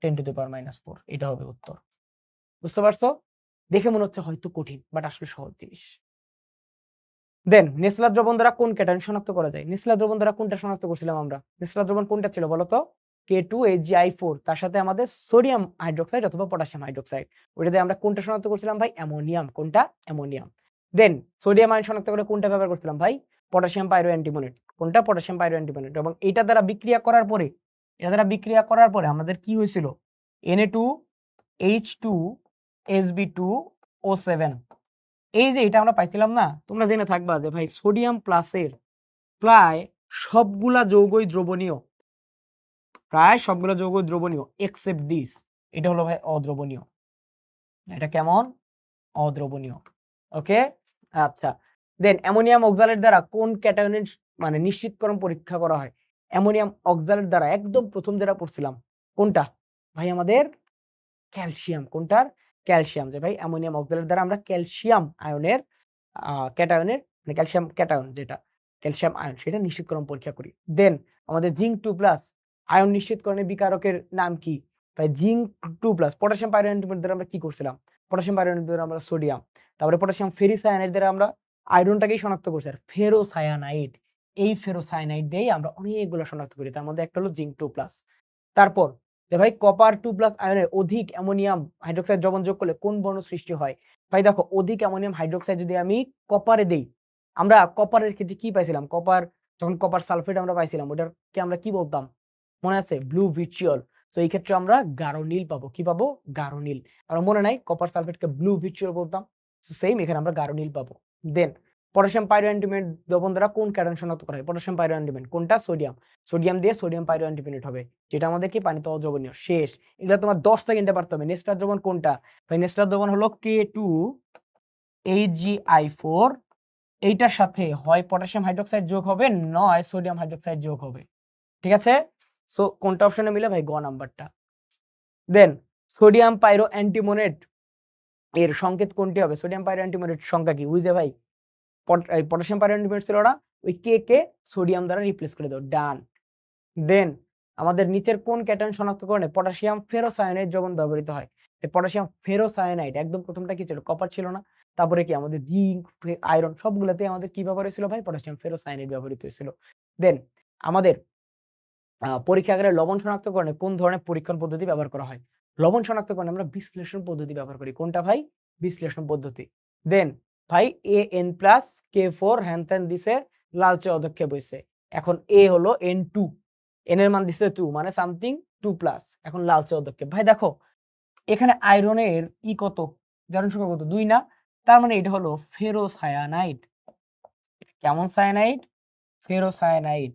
S1: 10 to the power -4, এটা হবে উত্তর। বুঝতে পারছো? দেখে মনে হচ্ছে হয়তো কঠিন, বাট আসলে সহজ জিনিস। দেন নিচলা দ্রবণ দ্বারা কোন ক্যাটায়ন শনাক্ত করা যায়? নিচলা দ্রবণ দ্বারা কোনটা শনাক্ত করছিলাম আমরা? নিচলা দ্রবণ কোনটা ছিল বলো তো? K2HgI4, তার সাথে আমাদের সোডিয়াম হাইড্রোক্সাইড অথবা পটাশিয়াম হাইড্রোক্সাইড। ওইটাতে আমরা কোনটা শনাক্ত করছিলাম ভাই? অ্যামোনিয়াম। কোনটা? অ্যামোনিয়াম। দেন সোডিয়াম আয়ন শনাক্ত করে কোনটা ব্যবহার করছিলাম ভাই? পটাশিয়াম পাইরো অ্যান্টিমোনেট। কোনটা? পটাশিয়াম পাইরো অ্যান্টিমোনেট। এবং এটা দ্বারা বিক্রিয়া করার পরে আমাদের কি হয়েছিল? Na2H2SB2O7। এই যে এটা আমরা পাইছিলাম না, তোমরা জেনে থাকবা যে ভাই সোডিয়াম প্লাসের প্রায় সবগুলা যৌগই দ্রবণীয়, এক্সেপ্ট দিস। এটা হলো ভাই অদ্রবণীয়। এটা কেমন? অদ্রবণীয়। ওকে, আচ্ছা। দেন অ্যামোনিয়াম অক্সালেট দ্বারা কোন ক্যাটায়নের মানে নিশ্চিতকরণ পরীক্ষা করা হয়? অ্যামোনিয়াম অক্সালেট দ্বারা একদম প্রথম যেটা পড়ছিলাম, কোনটা ভাই? আমাদের ক্যালসিয়াম। কোনটার? ক্যালসিয়াম। যে ভাই অ্যামোনিয়াম অক্সালেট দ্বারা আমরা ক্যালসিয়াম আয়নের ক্যাটায়নের মানে ক্যালসিয়াম ক্যাটায়ন, যেটা ক্যালসিয়াম আয়ন, সেটা নিশ্চিতকরণ পরীক্ষা করি। দেন আমাদের জিঙ্ক 2+ আয়ন নিশ্চিতকরণের বিকারকের নাম কি ভাই? জিঙ্ক 2+। পটাশিয়াম পাইরোঅ্যান্টিমোনেট দ্বারা আমরা কি করছিলাম? পটাশিয়াম পাইরোঅ্যান্টিমোনেট দ্বারা আমরা সোডিয়াম। তারপরে পটাশিয়াম ফেরিসায়ানাইড দ্বারা আমরা আয়রনটাকেই শনাক্ত করছি। আর ফেরোসায়ানাইড, এই ফেরোসায়ানাইড দিয়েই আমরা অনেকগুলো শনাক্ত করি। তার মধ্যে একটা হলো জিঙ্ক 2+। তারপর যে ভাই কপার 2+ আয়নে অধিক অ্যামোনিয়াম হাইড্রোক্সাইড দ্রবণ যোগ করলে কোন বর্ণ সৃষ্টি হয়? ভাই দেখো, অধিক অ্যামোনিয়াম হাইড্রোক্সাইড যদি আমি কপারে দেই, আমরা কপারের ক্ষেত্রে কি পাইছিলাম? কপার যখন কপার সালফেট আমরা পাইছিলাম, ওটাকে আমরা কি বলতাম? মনে আছে? Blue vitriol. তো এই ক্ষেত্রে আমরা গাঢ় নীল পাবো। কি পাবো? গাঢ় নীল। আর মনে নাই কপার সালফেটকে ব্লু ভিট্রিয়ল বলতাম। সো সেম এখানে আমরা গাঢ় নীল পাবো। দেন পটাশিয়াম পাইরোঅ্যান্টিমোনেট দ্রবণ দ্বারা কোন ক্যাটায়ন শনাক্ত করা হয়? পটাশিয়াম পাইরোঅ্যান্টিমোনেট। কোনটা? সোডিয়াম। সোডিয়াম দিয়ে সোডিয়াম পাইরোঅ্যান্টিমোনেট হবে, যেটা আমাদের কি পানিতে অদ্রবণীয়। শেষ। এগুলো তোমার 10 সেকেন্ডে পারতে হবে। নেক্সট দ্রবণ কোনটা ভাই? নেক্সট দ্রবণ হলো K2HgI4। এইটার সাথে হয় পটাশিয়াম হাইড্রোক্সাইড যোগ হবে, নয় সোডিয়াম হাইড্রোক্সাইড যোগ হবে। ঠিক আছে? সো কোনটা অপশনে মিলে ভাই? গ নাম্বারটা। দেন সোডিয়াম পাইরো অ্যান্টিমোনেট এর সংকেত কোনটি হবে? সোডিয়াম পাইরো অ্যান্টিমোনেট সংখ্যা কি? বুঝে ভাই, পটাশিয়াম পাইরো অ্যান্টিমোনেট ছিল ওরা, ওই কে সোডিয়াম দ্বারা রিপ্লেস করে দাও। ডান। দেন আমাদের নিচের কোন ক্যাটায়ন শনাক্তকরণে পটাশিয়াম ফেরোসায়ানাইড দ্রবণ ব্যবহৃত হয়? এই পটাশিয়াম ফেরোসায়ানাইড একদম প্রথমটা কি ছিল? কপার ছিল না? তারপরে কি আমাদের জিঙ্ক, আয়রন, সবগুলোতে আমাদের কি ব্যবহার হয়েছিল ভাই? পটাশিয়াম ফেরোসায়ানাইড ব্যবহৃত হয়েছিল। দেন আমাদের পরীক্ষাগারে লবণ শনাক্তকরণে কোন ধরনের পরীক্ষণ পদ্ধতি ব্যবহার করা হয়? লবণ শনাক্তকরণে আমরা বিশ্লেষণ পদ্ধতি ব্যবহার করি। কোনটা ভাই? বিশ্লেষণ পদ্ধতি। দেন ভাই An+K4 হ্যান দিছে, লালচে অধক্ষেপ হইছে। এখন এ হলো N2, এন এর মান দিছে 2, মানে সামথিং 2+। এখন লালচে অধক্ষেপ। ভাই দেখো এখানে আয়রনের কত? জারণ সংখ্যা কত? 2 না? তার মানে এটা হলো ফেরোসায়ানাইড। কেমন সায়ানাইড? ফেরোসায়ানাইড।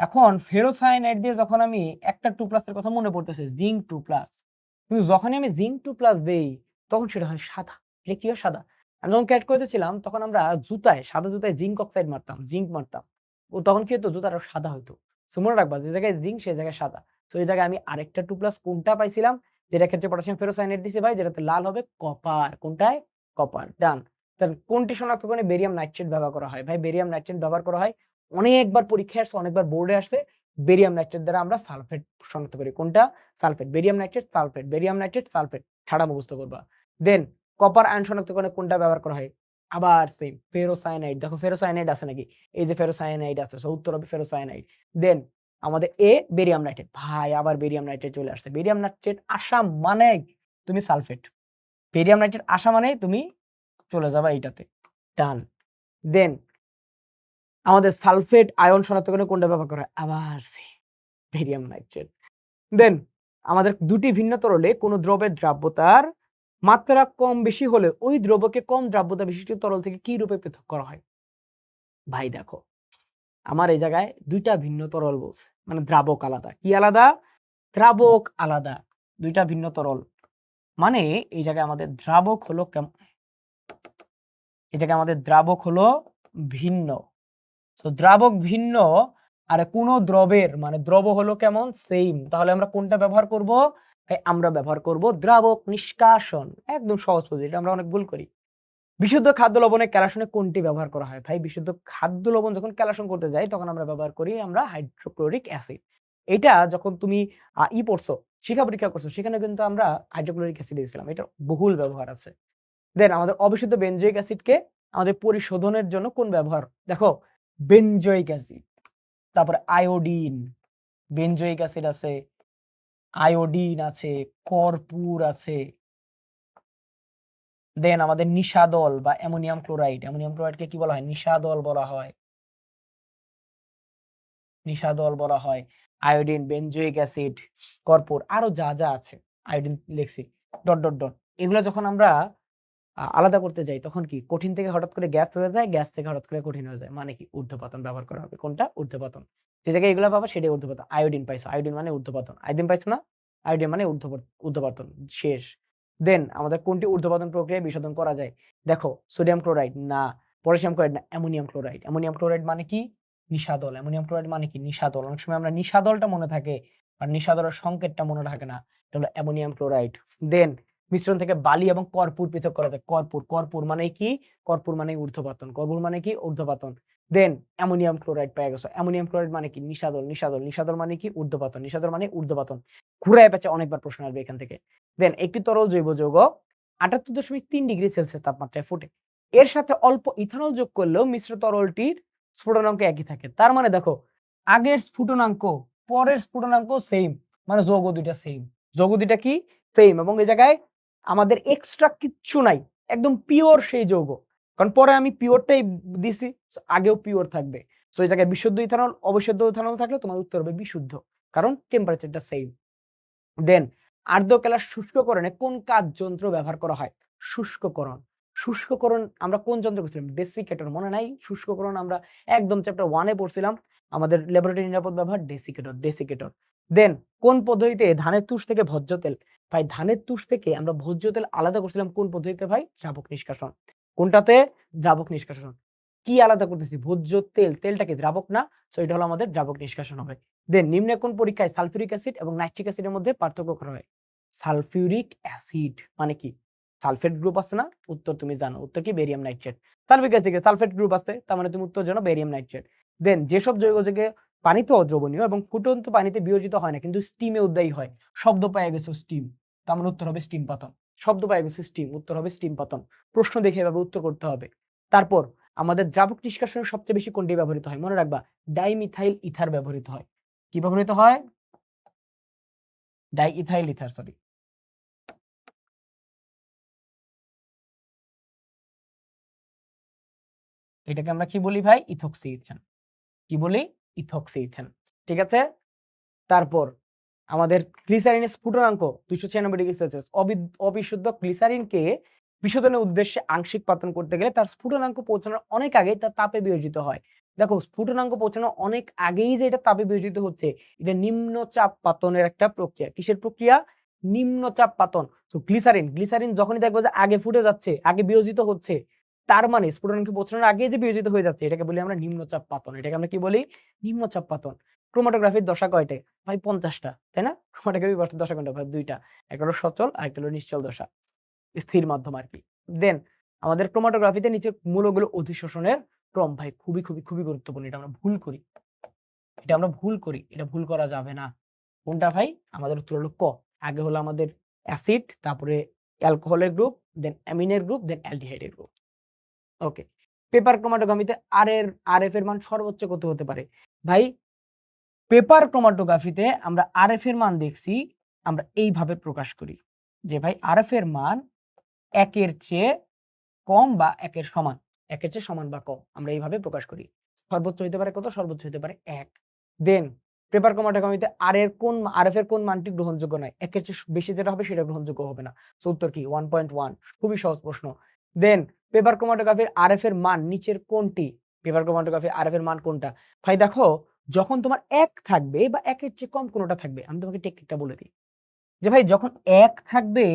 S1: এখন ফেরোসায়ানাইড দিয়ে যখন আমি একটা 2+ এর কথা মনে পড়তেছে জিঙ্ক 2+, কিন্তু যখনই আমি জিঙ্ক 2+ দেই তখন সেটা হয় সাদা। এটা কি হয়? সাদা। আমি যখন ক্যাট করতেছিলাম তখন আমরা সাদা জুতায় জিঙ্ক অক্সাইড মারতাম, জিঙ্ক মারতাম। ও তখন কি হতো? জুতাটা সাদা হইতো। সো মনে রাখবা যে জায়গায় জিঙ্ক সে জায়গায় সাদা। সো এই জায়গায় আমি আরেকটা 2+ কোনটা পাইছিলাম? যেটার ক্ষেত্রে পটাশিয়াম ফেরোসায়ানাইড দিছি ভাই, যেটাতে লাল হবে কপার। কোনটায়? কপার। ডান। তাহলে কোনটি শনাক্তকরণে বেরিয়াম নাইট্রেট ব্যবহার করা হয়? ভাই বেরিয়াম নাইট্রেট ব্যবহার করা হয় অনেকবার পরীক্ষায় আসছে, অনেকবার বোর্ডে আসছে। বেরিয়াম নাইট্রেট দ্বারা আমরা সালফেট শনাক্ত করি। কোনটা? Sulphate. Barium nitrate, sulphate. Barium nitrate, sulphate. ছাড়া মুখস্থ করবা। দেন কপার আয়ন শনাক্তকরণে কোনটা ব্যবহার করা হয়? আবার সেম ফেরোসায়ানাইড। দেখো ফেরোসায়ানাইড আছে নাকি? এই যে ফেরোসায়ানাইড আছে। সো উত্তর হবে ফেরোসায়ানাইড। দেন আমাদের এ বেরিয়াম নাইট্রেট। ভাই আবার বেরিয়াম নাইট্রেট চলে আসছে। বেরিয়াম নাইট্রেট আসা মানেই তুমি সালফেট। বেরিয়াম নাইট্রেট আসা মানেই তুমি চলে যাবা এইটাতে। ডান। দেন আমাদের সালফেট আয়ন শনাক্তকরণে কোনটা ব্যবহার করা হয়? আবার সেম বেরিয়াম নাইট্রেট। দেন আমাদের দুটি ভিন্ন তরলে কোন দ্রবের দ্রাব্যতার মাত্রা কম বেশি হলে ওই দ্রবকে কম দ্রাব্যতা বিশিষ্ট তরল থেকে কি রূপে পৃথক করা হয়? ভাই দেখো আমার এই জায়গায় ২ টা ভিন্ন তরল বলছে। মানে দ্রাবক আলাদা। কি আলাদা? দ্রাবক আলাদা। ২ টা ভিন্ন তরল। মানে এই জায়গায় আমাদের দ্রাবক হলো এই জায়গায় আমাদের দ্রাবক হলো ভিন্ন। তো দ্রাবক ভিন্ন আর কোন দ্রবের মানে দ্রব হলো কেমন? সেইম। তাহলে আমরা কোনটা ব্যবহার করব? আমরা ব্যবহার করব দ্রাবক নিষ্কাশন। একদম সহজ পদ্ধতি। এটা আমরা অনেক ভুল করি। বিশুদ্ধ খাদ্য লবণে কেলাসনে কোনটি ব্যবহার করা হয়? ভাই বিশুদ্ধ খাদ্য লবণ যখন কেলাসন করতে যাই তখন আমরা ব্যবহার করি হাইড্রোক্লোরিক অ্যাসিড। এটা যখন তুমি পড়ছো, শিক্ষা পরীক্ষা করছো সেখানে কিন্তু আমরা হাইড্রোক্লোরিক অ্যাসিড দিয়েছিলাম। এটার বহুল ব্যবহার আছে। দেন আমাদের অবিশুদ্ধ বেনজোইক অ্যাসিডকে আমাদের পরিশোধনের জন্য কোন ব্যবহার? দেখো বেনজোইক অ্যাসিড, তারপরে আয়োডিন, বেনজোইক অ্যাসিড আছে, আয়োডিন আছে, কর্পূর আছে। দেন আমাদের নিশাদল বা অ্যামোনিয়াম ক্লোরাইড। অ্যামোনিয়াম ক্লোরাইডকে কি বলা হয়? নিশাদল বলা হয়। নিশাদল বলা হয়। আয়োডিন, বেনজোইক অ্যাসিড, কর্পূর আরো যা, যা আছে। আয়োডিন লিখছি। Dot, dot, dot. এগুলা যখন আমরা আলাদা করতে যাই তখন কি কঠিন থেকে হঠাৎ করে গ্যাস হয়ে যায়, গ্যাস থেকে হঠাৎ করে কঠিন হয়ে যায়। মানে কি? ঊর্ধ্বপাতন ব্যবহার করা হবে। কোনটা? ঊর্ধ্বপাতন। যে জায়গায় এগুলা পাবা সেটাই ঊর্ধ্বপাতন। আয়োডিন পাইছো। আয়োডিন মানে ঊর্ধ্বপাতন। আয়োডিন পাইছো না? আয়োডিন মানে ঊর্ধ্বপাতন। শেষ। দেন আমাদের কোনটি ঊর্ধ্বপাতন প্রক্রিয়ায় বিশোধন করা যায়? দেখো সোডিয়াম ক্লোরাইড না, পটাশিয়াম ক্লোরাইড না, অ্যামোনিয়াম ক্লোরাইড। অ্যামোনিয়াম ক্লোরাইড মানে কি? নিশাদল। অ্যামোনিয়াম ক্লোরাইড মানে কি? নিশাদল। অনেক সময় আমরা নিশাদলটা মনে থাকে আর নিশাদলের সংকেতটা মনে থাকে না। এটা হলো অ্যামোনিয়াম ক্লোরাইড। দেন মিশ্রণ থেকে বালি এবং কর্পূর পৃথক করা যায়। কর্পূর মানে কি? কর্পূর মানে ঊর্ধ্বপাতন। কর্পূর মানে কি? ঊর্ধ্বপাতন। দেন অ্যামোনিয়াম ক্লোরাইড পেয়ে গেছো। অ্যামোনিয়াম ক্লোরাইড মানে কি? নিশাদল মানে কি? ঊর্ধ্বপাতন। নিশাদল মানে ঊর্ধ্বপাতন। ঘুরায় পেঁচে অনেকবার প্রশ্ন আসবে এখান থেকে। দেন একটি তরল জৈব যৌগ ৭৮.৩ ডিগ্রি সেলসিয়াস তাপমাত্রায় ফোটে। এর সাথে অল্প ইথানল যোগ করলেও মিশ্র তরলটির স্ফুটনাঙ্ক একই থাকে। তার মানে দেখো আগের স্ফুটনাঙ্ক পরের স্ফুটনাঙ্ক সেইম। মানে যৌগ দুইটা সেইম। যৌগ দুইটা কি? সেইম। এবং এই জায়গায় আমাদের এক্সট্রা কিচ্ছু নাই। একদম পিওর সেই যৌগ। কারণ পরে আমি পিওরটাই দিছি, আগেও পিওর থাকবে। সো এই জায়গায় বিশুদ্ধ ইথানল, অবিশুদ্ধ ইথানল থাকলে তোমার উত্তর হবে বিশুদ্ধ। কারণ টেম্পারেচারটা সেইম। দেন আর্দ্র কেলাস শুষ্ককরণে কোন কাজ যন্ত্র ব্যবহার করা হয়? শুষ্ককরণ। শুষ্ককরণ আমরা কোন যন্ত্র করছিলাম? ডেসিকেটর মনে নাই? শুষ্ককরণ আমরা একদম চ্যাপ্টার 1 এ পড়ছিলাম। আমাদের ল্যাবরেটরি নিরাপদ ব্যবহার ডেসিকেটর। দেন কোন পদ্ধতিতে ধানের তুষ থেকে ভোজ্য তেল? ভাই ধানের তুষ থেকে আমরা ভোজ্য তেল আলাদা করছিলাম কোন পদ্ধতিতে ভাই? দ্রাবক নিষ্কাশন। কোনটাতে? দ্রাবক নিষ্কাশন। কি আলাদা করতেছি? ভোজ্য তেল। তেলটা কি দ্রাবক না? সো এটা হলো আমাদের দ্রাবক নিষ্কাশন হবে। দেন নিম্নে কোন পরীক্ষায় সালফিউরিক অ্যাসিড এবং নাইট্রিক অ্যাসিডের মধ্যে পার্থক্য করা হয়? সালফিউরিক অ্যাসিড মানে কি? সালফেট গ্রুপ আছে না? উত্তর তুমি জানো। উত্তর কি? Barium nitrate. সালফিউরিক অ্যাসিডে সালফেট গ্রুপ আছে, তার মানে তুমি উত্তর জানো বেরিয়াম নাইট্রেট। দেন যেসব জৈব যৌগে পানিতে অদ্রবণীয় এবং ফুটন্ত পানিতে বিয়োজিত হয় না কিন্তু স্টিমে উদ্বায়ী হয়। শব্দ পাওয়া গেছে স্টিম। তার মানে উত্তর হবে স্টিম পাতন। শব্দ পাওয়া গেছে স্টিম, উত্তর হবে স্টিম পাতন। প্রশ্ন দেখে এভাবে উত্তর করতে হবে। তারপর আমাদের দ্রাবক নিষ্কাশনের সবচেয়ে বেশি কোনটি ব্যবহৃত হয়? মনে রাখবা ডাইমিথাইল ইথার ব্যবহৃত হয়। কি ব্যবহৃত হয়? Diethyl ether, sorry. এটাকে আমরা কি বলি ভাই? Ethoxy ethane. কি বলি? Ethoxy ethane. ঠিক আছে? তারপর আমাদের গ্লিসারিনের স্ফুটনাঙ্ক ২৯৬ ডিগ্রি সেলসিয়াস। অবিশুদ্ধ গ্লিসারিনকে বিশোধনের উদ্দেশ্যে আংশিক পাতন করতে গেলে তার স্ফুটনাঙ্ক পৌঁছানোর অনেক আগেই তা তাপে বিয়োজিত হয়। দেখো স্ফুটনাঙ্ক পৌঁছানো অনেক আগেই যে এটা তাপে বিয়োজিত হচ্ছে, এটা নিম্নচাপ পাতনের একটা প্রক্রিয়া। কিসের প্রক্রিয়া? নিম্নচাপ পাতন। তো গ্লিসারিন যখনই দেখবো যে আগে ফুটে যাচ্ছে, আগে বিয়োজিত হচ্ছে, তার মানে স্ফুটনাঙ্কে পৌঁছানোর আগে যে বিয়োজিত হয়ে যাচ্ছে, এটাকে বলি আমরা নিম্নচাপ পাতন। এটাকে আমরা কি বলি? নিম্নচাপ পাতন। ক্রোমাটোগ্রাফির দশা কয়টা? ভাই 50টা, তাই না? ক্রোমাটোগ্রাফির দশা কোনটা? ভাই 2টা। একটা হলো সচল আর একটা হলো নিশ্চল দশা, স্থির মাধ্যম আর কি। দেন আমাদের ক্রোমাটোগ্রাফিতে নিচে মূলগুলো অধিশোষণের ক্রম। ভাই খুবই গুরুত্বপূর্ণ। এটা আমরা ভুল করি। এটা ভুল করা যাবে না। কোনটা ভাই? আমাদের উত্তর হলো ক। আগে হলো আমাদের অ্যাসিড, তারপরে অ্যালকোহলের গ্রুপ, দেন অ্যামিনের গ্রুপ, দেন অ্যালডিহাইডের গ্রুপ। ওকে। পেপার ক্রোমাটোগ্রাফিতে আরএফ এর মান সর্বোচ্চ কত হতে পারে? ভাই পেপার ক্রোমাটোগ্রাফিতে আমরা আরএফ এর মান দেখছি, আমরা এইভাবে প্রকাশ করি যে ভাই আরএফ এর মান 1 এর চেয়ে কম বা 1 এর সমান। 1 এর চেয়ে সমান বা কম। আমরা এইভাবে প্রকাশ করি। সর্বোচ্চ হইতে পারে কত? সর্বোচ্চ হইতে পারে 1। দেন পেপার ক্রোমাটোগ্রাফিতে আরএফ এর কোন মানটি গ্রহণযোগ্য নয়? 1 এর চেয়ে বেশি যেটা হবে সেটা গ্রহণযোগ্য হবে না। সো উত্তর কি? 1.1। খুবই সহজ প্রশ্ন। দেন পেপার ক্রোমাটোগ্রাফির আরএফ এর মান নিচের কোনটি? পেপার ক্রোমাটোগ্রাফির আরএফ এর মান কোনটা? ভাই দেখো, যখন তোমার 1 থাকবে বা 1 এর চেয়ে কম কোনটা থাকবে? আমি তোমাকে টেকনিকটা বলে দিই। যে ভাই যখন 1 থাকবে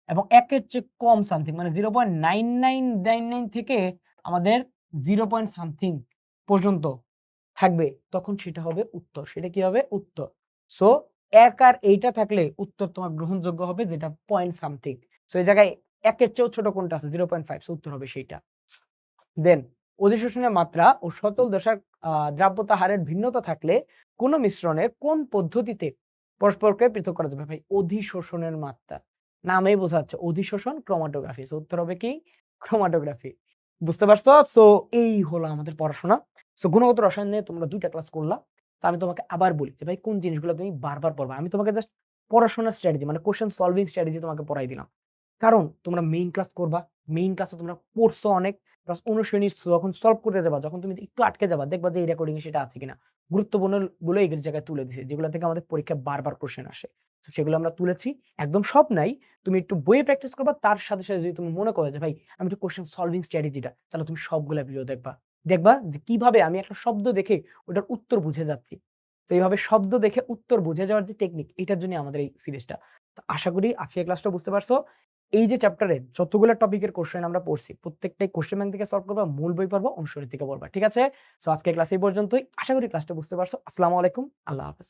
S1: এবং 1 এর চেয়ে কম সামথিং মানে 0.9999 থেকে আমাদের 0 পয়েন্ট সামথিং পর্যন্ত থাকবে, তখন সেটা হবে উত্তর। সেটা কি হবে? উত্তর। সো 1 আর এইটা থাকলে উত্তর তোমার গ্রহণযোগ্য হবে, যেটা পয়েন্ট সামথিং। সো এই জায়গায় 1 এর চেয়েও ছোট কোনটা আছে? 0.5। সো উত্তর হবে সেইটা। দেন অধিশোষণের মাত্রা ও সচল দশার দ্রাব্যতা হারের ভিন্নতা থাকলে কোন মিশ্রণের কোন পদ্ধতিতে পরস্পরকে পৃথক করা যাবে? ভাই অধিশোষণের মাত্রা নামেই বোঝা যাচ্ছে, অধিশোষণ ক্রোমাটোগ্রাফি। সো উত্তর হবে কি? ক্রোমাটোগ্রাফি। বুঝতে পারছো? সো এই হলো আমাদের পড়াশোনা। সো গুণগত রসায়ন নিয়ে তোমরা 2টা ক্লাস করলা। তো আমি তোমাকে আবার বলি যে ভাই কোন জিনিসগুলো তুমি বারবার পড়বা। আমি তোমাকে জাস্ট পড়াশোনার স্ট্র্যাটেজি মানে কোশ্চেন সলভিং স্ট্র্যাটেজি তোমাকে পড়াই দিলাম। কারণ তোমরা মেইন ক্লাস করবা। মেইন ক্লাসে তোমরা পড়ছো অনেক। প্লাস অনুশ্রেণী যখন সলভ করতে যাবা, যখন তুমি একটু আটকে যাবা, দেখবা যে এই রেকর্ডিং এ সেটা আছে কিনা। গুরুত্বপূর্ণ গুলো এই জায়গায় তুলে দিছি, যেগুলো থেকে আমাদের পরীক্ষায় বারবার কোশ্চেন আসে। সো সেগুলো আমরা তুলেছি। একদম সব নাই। তুমি একটু বইয়ে প্র্যাকটিস করবা, তার সাথে যদি তুমি মনে করো যে ভাই আমি একটু কোশ্চেন সলভিং স্ট্র্যাটেজিটা, তাহলে তুমি সবগুলা ভিডিও দেখবা। দেখবা যে কিভাবে আমি একটা শব্দ দেখে ওটার উত্তর বুঝে যাচ্ছি। তো এইভাবে শব্দ দেখে উত্তর বুঝে যাওয়ার যে টেকনিক, এটার জন্য আমাদের এই সিরিজটা। তো আশা করি আজকের ক্লাসটা বুঝতে পারছো। এই যে চ্যাপ্টারে যতগুলো টপিকের কোশ্চেন আমরা পড়ছি, প্রত্যেকটাই কোশ্চেন ব্যাংক থেকে সলভ করবা, মূল বই পড়বা, অনুশীলনী থেকে পড়বা। ঠিক আছে? সো আজকের ক্লাস এই পর্যন্তই। আশা করি ক্লাসটা বুঝতে পারছো। আসসালামু আলাইকুম। আল্লাহ হাফেজ।